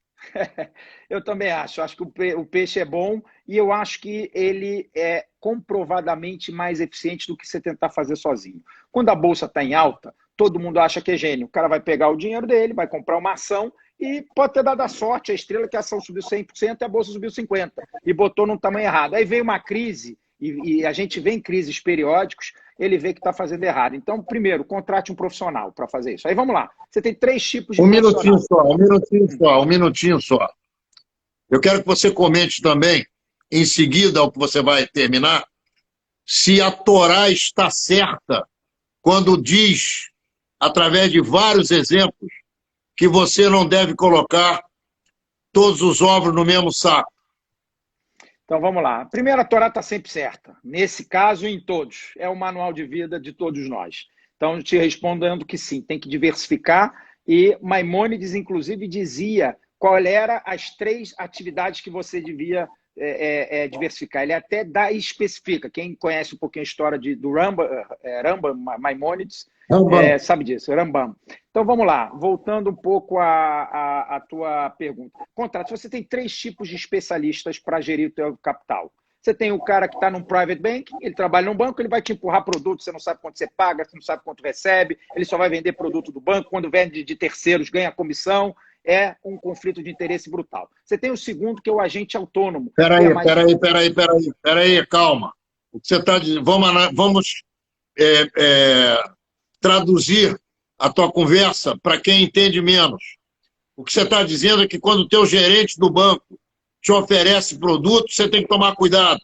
Eu também acho. Acho que o peixe é bom e eu acho que ele é comprovadamente mais eficiente do que você tentar fazer sozinho. Quando a bolsa está em alta, todo mundo acha que é gênio. O cara vai pegar o dinheiro dele, vai comprar uma ação e pode ter dado a sorte, a estrela, que a ação subiu 100% e a bolsa subiu 50% e botou no tamanho errado. Aí veio uma crise, e a gente vê em crises periódicos, ele vê que está fazendo errado. Então, primeiro, contrate um profissional para fazer isso. Aí vamos lá. Você tem 3 tipos de profissional. Um minutinho só. Eu quero que você comente também, em seguida ao que você vai terminar, se a Torá está certa quando diz, através de vários exemplos, que você não deve colocar todos os ovos no mesmo saco. Então, vamos lá. Primeiro, a Torá está sempre certa. Nesse caso e em todos. É o manual de vida de todos nós. Então, te respondendo que sim, tem que diversificar. E Maimônides, inclusive, dizia qual eram as 3 atividades que você devia diversificar, ele até especifica. Quem conhece um pouquinho a história do Rambam Maimonides, sabe disso, Rambam. Então vamos lá, voltando um pouco à tua pergunta. Contrato, você tem 3 tipos de especialistas para gerir o teu capital. Você tem o cara que está num private bank, ele trabalha num banco, ele vai te empurrar produto, você não sabe quanto você paga, você não sabe quanto recebe, ele só vai vender produto do banco, quando vende de terceiros ganha comissão, é um conflito de interesse brutal. Você tem o segundo, que é o agente autônomo. Peraí, calma. O que você está dizendo, vamos traduzir a tua conversa para quem entende menos. O que você está dizendo é que quando o teu gerente do banco te oferece produto, você tem que tomar cuidado.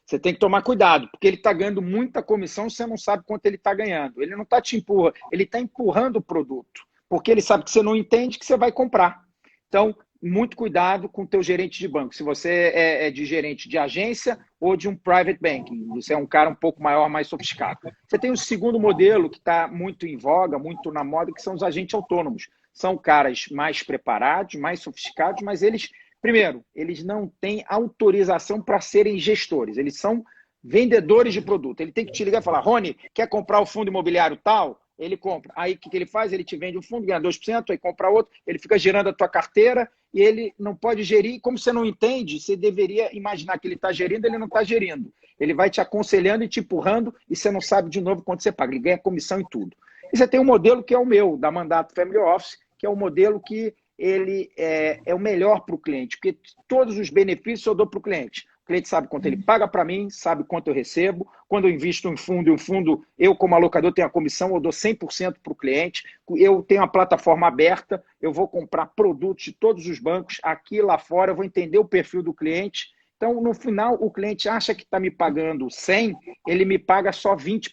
Você tem que tomar cuidado, porque ele está ganhando muita comissão, você não sabe quanto ele está ganhando. Ele não está te empurrando, ele está empurrando o produto, porque ele sabe que você não entende que você vai comprar. Então, muito cuidado com o teu gerente de banco. Se você é de gerente de agência ou de um private banking, você é um cara um pouco maior, mais sofisticado. Você tem o segundo modelo que está muito em voga, muito na moda, que são os agentes autônomos. São caras mais preparados, mais sofisticados, mas eles... Primeiro, eles não têm autorização para serem gestores, eles são vendedores de produto. Ele tem que te ligar e falar, Rony, quer comprar o fundo imobiliário tal? Ele compra. Aí o que ele faz? Ele te vende o fundo, ganha 2%, aí compra outro, ele fica gerando a tua carteira e ele não pode gerir. Como você não entende, você deveria imaginar que ele está gerindo, ele não está gerindo. Ele vai te aconselhando e te empurrando e você não sabe de novo quanto você paga. Ele ganha comissão e tudo. E você tem um modelo que é o meu, da Mandato Family Office, que é o modelo que ele é o melhor para o cliente, porque todos os benefícios eu dou para o cliente. O cliente sabe quanto ele paga para mim, sabe quanto eu recebo. Quando eu invisto em fundo, eu como alocador tenho a comissão, eu dou 100% para o cliente. Eu tenho a plataforma aberta, eu vou comprar produtos de todos os bancos, aqui lá fora, eu vou entender o perfil do cliente. Então, no final, o cliente acha que está me pagando 100, ele me paga só 20%,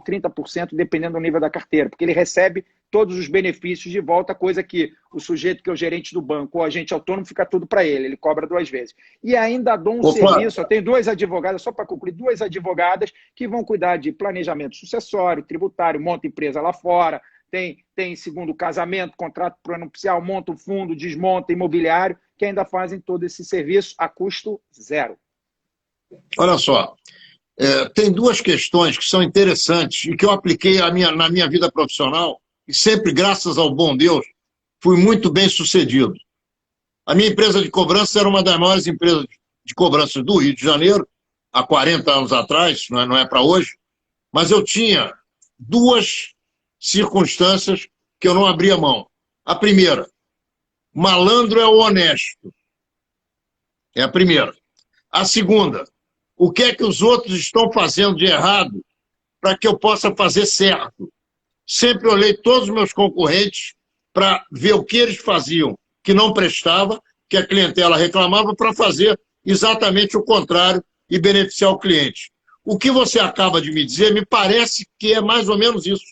30%, dependendo do nível da carteira, porque ele recebe todos os benefícios de volta, coisa que o sujeito que é o gerente do banco ou agente autônomo fica tudo para ele cobra 2 vezes. E ainda dou um serviço, eu tenho 2 advogadas, só para concluir, 2 advogadas que vão cuidar de planejamento sucessório, tributário, monta empresa lá fora, tem segundo casamento, contrato pré-nupcial, monta um fundo, desmonta imobiliário, que ainda fazem todo esse serviço a custo 0. Olha só, tem 2 questões que são interessantes e que eu apliquei na minha vida profissional e sempre, graças ao bom Deus, fui muito bem sucedido. A minha empresa de cobrança era uma das maiores empresas de cobrança do Rio de Janeiro, há 40 anos atrás, não é para hoje, mas eu tinha 2 circunstâncias que eu não abria mão. A primeira, malandro é o honesto. É a primeira. A segunda, o que é que os outros estão fazendo de errado para que eu possa fazer certo? Sempre olhei todos os meus concorrentes para ver o que eles faziam que não prestava, que a clientela reclamava, para fazer exatamente o contrário e beneficiar o cliente. O que você acaba de me dizer me parece que é mais ou menos isso.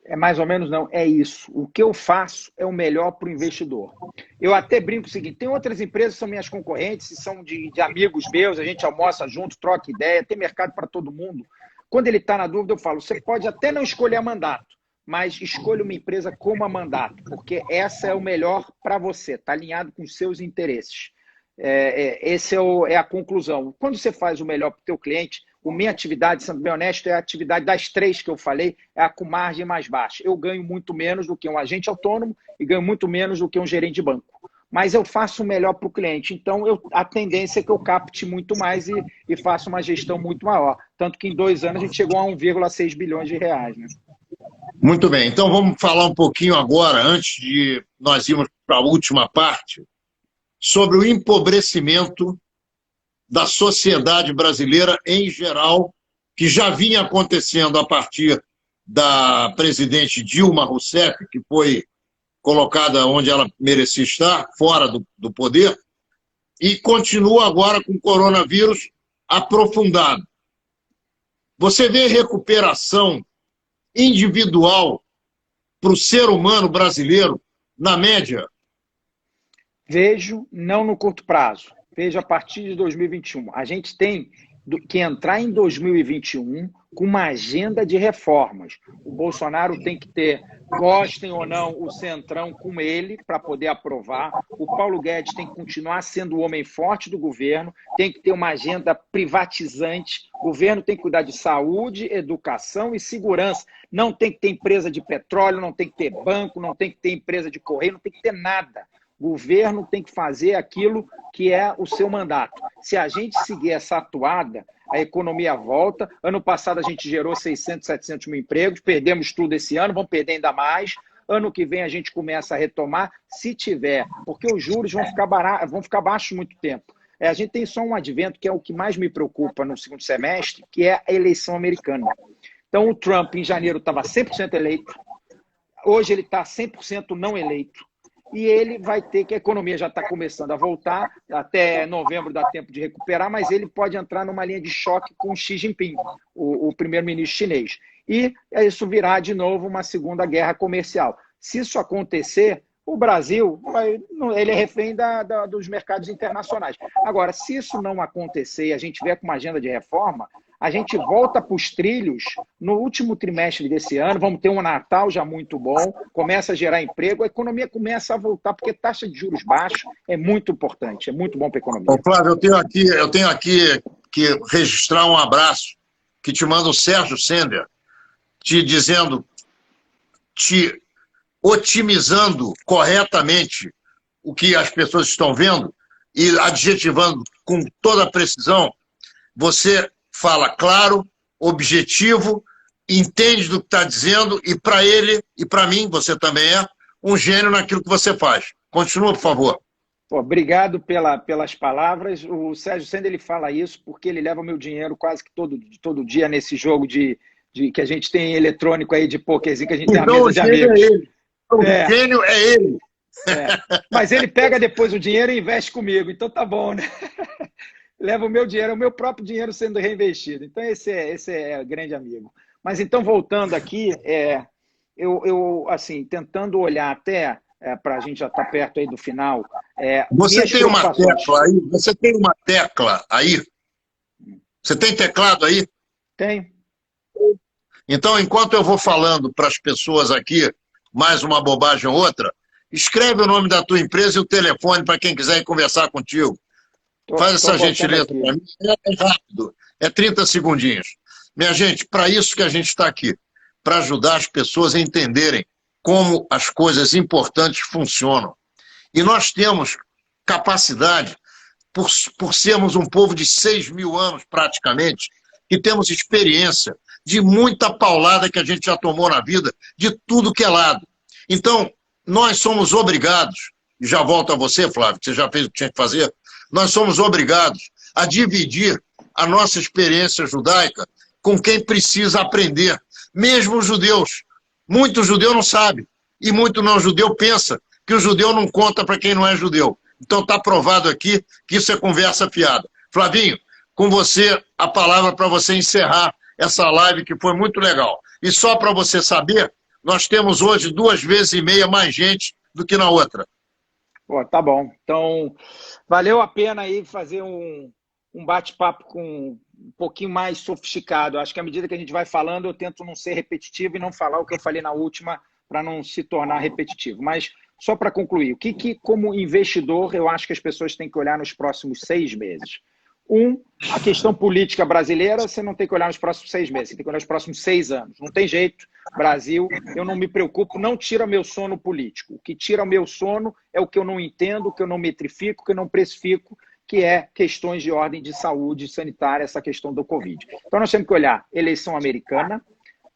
É mais ou menos não, é isso. O que eu faço é o melhor para o investidor. Eu até brinco o seguinte, tem outras empresas que são minhas concorrentes, são de amigos meus, a gente almoça junto, troca ideia, tem mercado para todo mundo. Quando ele está na dúvida, eu falo, você pode até não escolher a Mandato, mas escolha uma empresa como a Mandato, porque essa é o melhor para você, está alinhado com os seus interesses. Essa é a conclusão. Quando você faz o melhor para o teu cliente, a minha atividade, sendo bem honesto, é a atividade das 3 que eu falei, é a com margem mais baixa. Eu ganho muito menos do que um agente autônomo e ganho muito menos do que um gerente de banco. Mas eu faço o melhor para o cliente. Então, a tendência é que eu capte muito mais e faça uma gestão muito maior. Tanto que em 2 anos a gente chegou a 1,6 bilhões de reais. Né? Muito bem. Então, vamos falar um pouquinho agora, antes de nós irmos para a última parte, sobre o empobrecimento da sociedade brasileira em geral, que já vinha acontecendo a partir da presidente Dilma Rousseff, que foi colocada onde ela merecia estar, fora do poder, e continua agora com o coronavírus aprofundado. Você vê recuperação individual para o ser humano brasileiro, na média? Vejo, não no curto prazo. Vejo a partir de 2021. A gente tem que entrar em 2021 com uma agenda de reformas. O Bolsonaro tem que ter, gostem ou não, o Centrão com ele para poder aprovar. O Paulo Guedes tem que continuar sendo o homem forte do governo, tem que ter uma agenda privatizante. O governo tem que cuidar de saúde, educação e segurança. Não tem que ter empresa de petróleo, não tem que ter banco, não tem que ter empresa de correio, não tem que ter nada. O governo tem que fazer aquilo que é o seu mandato. Se a gente seguir essa atuada, a economia volta. Ano passado a gente gerou 600, 700 mil empregos, perdemos tudo esse ano, vamos perder ainda mais. Ano que vem a gente começa a retomar, se tiver, porque os juros vão ficar baixos muito tempo. A gente tem só um advento que é o que mais me preocupa no segundo semestre, que é a eleição americana. Então o Trump em janeiro estava 100% eleito, hoje ele está 100% não eleito. E ele vai ter que, a economia já está começando a voltar, até novembro dá tempo de recuperar, mas ele pode entrar numa linha de choque com Xi Jinping, o primeiro-ministro chinês. E isso virá de novo uma segunda guerra comercial. Se isso acontecer, o Brasil ele é refém dos mercados internacionais. Agora, se isso não acontecer e a gente vier com uma agenda de reforma, a gente volta para os trilhos no último trimestre desse ano, vamos ter um Natal já muito bom, começa a gerar emprego, a economia começa a voltar, porque taxa de juros baixos é muito importante, é muito bom para a economia. Ô, Flávio, eu tenho aqui que registrar um abraço que te manda o Sérgio Sender, te otimizando corretamente o que as pessoas estão vendo e adjetivando com toda a precisão. Você fala claro, objetivo, entende do que está dizendo e para ele e para mim, você também é um gênio naquilo que você faz. Continua, por favor. Pô, obrigado pelas palavras. O Sérgio Sender ele fala isso porque ele leva o meu dinheiro quase que todo dia nesse jogo que a gente tem eletrônico aí de pokerzinho, que a gente tem a mesa de amigos. O gênio é ele. Mas ele pega depois o dinheiro e investe comigo, então tá bom, né? Leva o meu dinheiro, é o meu próprio dinheiro sendo reinvestido. Então esse é grande amigo. Mas então, voltando aqui, eu assim, tentando olhar até para a gente já estar perto aí do final. Você tem uma tecla aí? Você tem uma tecla aí? Você tem teclado aí? Tem. Então, enquanto eu vou falando para as pessoas aqui, mais uma bobagem ou outra, escreve o nome da tua empresa e o telefone para quem quiser ir conversar contigo. Faz essa gentileza para mim. É rápido, é 30 segundinhos. Minha gente, para isso que a gente está aqui, para ajudar as pessoas a entenderem como as coisas importantes funcionam. E nós temos capacidade, por sermos um povo de 6 mil anos praticamente, que temos experiência de muita paulada que a gente já tomou na vida, de tudo que é lado. Então, nós somos obrigados, e já volto a você, Flávio, que você já fez o que tinha que fazer, nós somos obrigados a dividir a nossa experiência judaica com quem precisa aprender, mesmo os judeus. Muito judeu não sabe, e muito não judeu pensa que o judeu não conta para quem não é judeu. Então está provado aqui que isso é conversa fiada. Flavinho, com você, a palavra para você encerrar essa live que foi muito legal. E só para você saber, nós temos hoje 2,5 vezes mais gente do que na outra. Pô, tá bom. Então, valeu a pena aí fazer um bate-papo com um pouquinho mais sofisticado. Acho que à medida que a gente vai falando, eu tento não ser repetitivo e não falar o que eu falei na última para não se tornar repetitivo. Mas, só para concluir, o que, como investidor, eu acho que as pessoas têm que olhar nos próximos 6 meses? A questão política brasileira, você não tem que olhar nos próximos 6 meses, você tem que olhar nos próximos 6 anos. Não tem jeito. Brasil, eu não me preocupo, não tira meu sono político. O que tira o meu sono é o que eu não entendo, o que eu não metrifico, o que eu não precifico, que é questões de ordem de saúde sanitária, essa questão do Covid. Então nós temos que olhar eleição americana,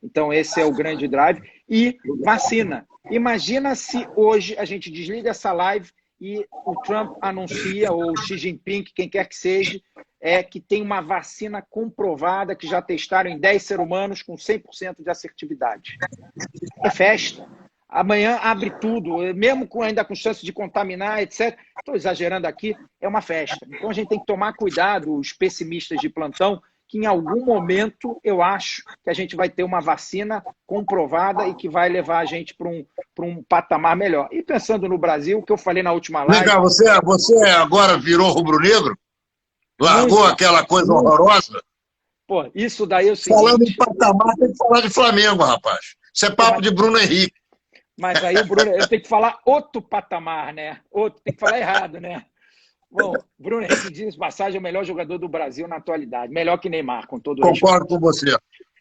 então esse é o grande drive, e vacina. Imagina se hoje a gente desliga essa live e o Trump anuncia, ou o Xi Jinping, quem quer que seja, que tem uma vacina comprovada, que já testaram em 10 seres humanos com 100% de assertividade. É festa. Amanhã abre tudo, mesmo ainda com chance de contaminar, etc. Estou exagerando aqui, é uma festa. Então a gente tem que tomar cuidado, os pessimistas de plantão, que em algum momento eu acho que a gente vai ter uma vacina comprovada e que vai levar a gente para um patamar melhor. E pensando no Brasil, que eu falei na última live... Legal, você agora virou rubro-negro? Largou Nunca. aquela coisa horrorosa. Pô, isso daí é o Falando em seguinte. patamar, tem que falar de Flamengo, rapaz. Isso é papo de Bruno Henrique. Mas aí o Bruno, eu tenho que falar outro patamar, né? Outro, tem que falar errado, né? Bom, Bruno Henrique, diz passagem, é o melhor jogador do Brasil na atualidade. Melhor que Neymar, com todo o respeito. Concordo com você.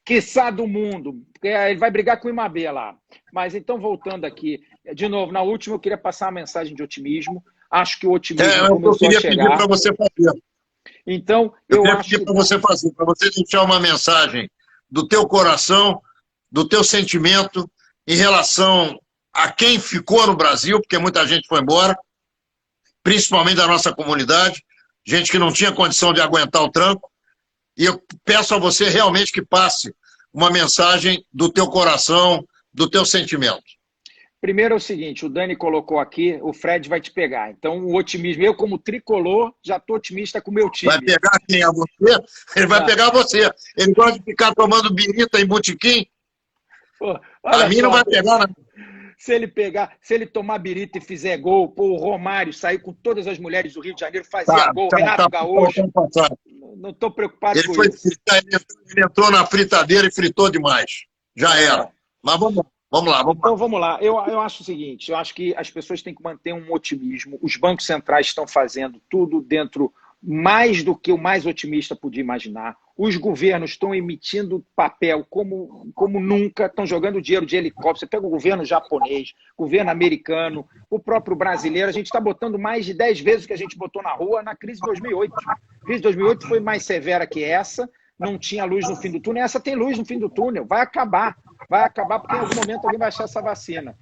Quiçá do mundo. Porque ele vai brigar com o Imabé lá. Mas então, voltando aqui, de novo, na última eu queria passar uma mensagem de otimismo. Acho que o otimismo começou a chegar. Eu queria pedir para você fazer. Então, eu acho que para você fazer, para você deixar uma mensagem do teu coração, do teu sentimento em relação a quem ficou no Brasil, porque muita gente foi embora, principalmente da nossa comunidade, gente que não tinha condição de aguentar o tranco, e eu peço a você realmente que passe uma mensagem do teu coração, do teu sentimento. Primeiro é o seguinte, o Dani colocou aqui, o Fred vai te pegar. Então, o otimismo, eu como tricolor, já estou otimista com o meu time. Vai pegar quem? A você? Ele vai pegar você. Ele gosta de ficar tomando birita em botequim. Pô, a mim não vai pegar, não. Se ele tomar birita e fizer gol, pô, o Romário sair com todas as mulheres do Rio de Janeiro, fazia gol, Renato Gaúcho. Não estou preocupado com isso. Ele entrou na fritadeira e fritou demais. Já era. Mas vamos lá. Então, vamos lá. Eu acho o seguinte, eu acho que as pessoas têm que manter um otimismo. Os bancos centrais estão fazendo tudo dentro mais do que o mais otimista podia imaginar. Os governos estão emitindo papel como nunca, estão jogando dinheiro de helicóptero. Você pega o governo japonês, governo americano, o próprio brasileiro. A gente está botando mais de 10 vezes o que a gente botou na rua na crise de 2008. A crise de 2008 foi mais severa que essa, não tinha luz no fim do túnel. Essa tem luz no fim do túnel, vai acabar porque em algum momento alguém vai achar essa vacina.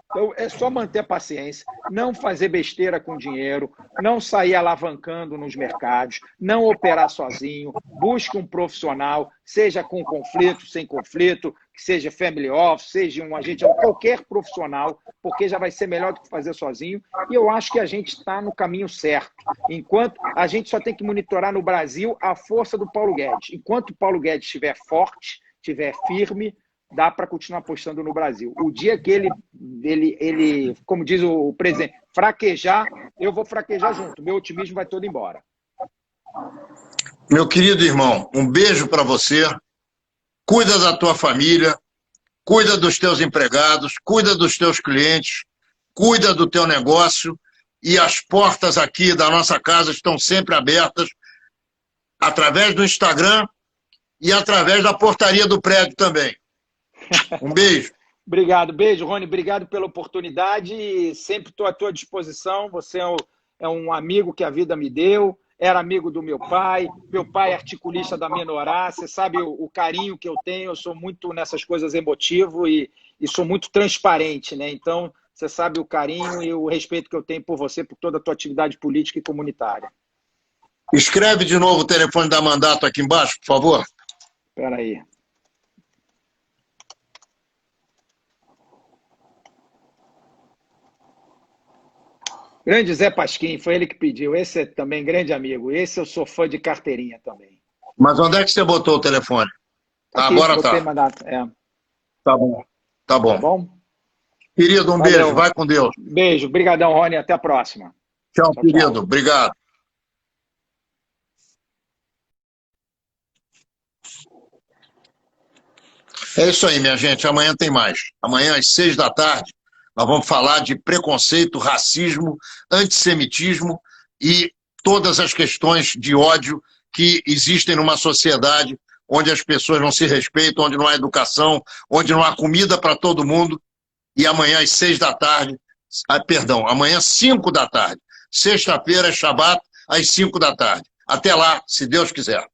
Então, é só manter a paciência, não fazer besteira com dinheiro, não sair alavancando nos mercados, não operar sozinho, busque um profissional, seja com conflito, sem conflito, que seja family office, seja um agente, qualquer profissional, porque já vai ser melhor do que fazer sozinho. E eu acho que a gente está no caminho certo. Enquanto a gente só tem que monitorar no Brasil a força do Paulo Guedes. Enquanto o Paulo Guedes estiver forte, estiver firme, dá para continuar apostando no Brasil. O dia que ele, como diz o presidente, fraquejar, eu vou fraquejar junto. Meu otimismo vai todo embora. Meu querido irmão, um beijo para você. Cuida da tua família, cuida dos teus empregados, cuida dos teus clientes, cuida do teu negócio, e as portas aqui da nossa casa estão sempre abertas através do Instagram e através da portaria do prédio também. Um beijo. Obrigado. Beijo, Rony. Obrigado pela oportunidade e sempre estou à tua disposição. Você é um amigo que a vida me deu, era amigo do meu pai é articulista da Menorá, você sabe o carinho que eu tenho, eu sou muito nessas coisas emotivo e sou muito transparente, né? Então, você sabe o carinho e o respeito que eu tenho por você, por toda a tua atividade política e comunitária. Escreve de novo o telefone da Mandato aqui embaixo, por favor. Espera aí. Grande Zé Pasquim, foi ele que pediu. Esse é também grande amigo. Esse eu sou fã de carteirinha também. Mas onde é que você botou o telefone? Aqui, agora tá. Tá bom. Tá bom. Tá bom? Querido, um beijo. Vai com Deus. Beijo. Obrigadão, Rony. Até a próxima. Tchau, querido. Tchau. Obrigado. É isso aí, minha gente. Amanhã tem mais. Amanhã, às 6 da tarde, nós vamos falar de preconceito, racismo, antissemitismo e todas as questões de ódio que existem numa sociedade onde as pessoas não se respeitam, onde não há educação, onde não há comida para todo mundo. E amanhã, às 6 da tarde, amanhã, 5 da tarde. Sexta-feira é Shabat, às 5 da tarde. Até lá, se Deus quiser.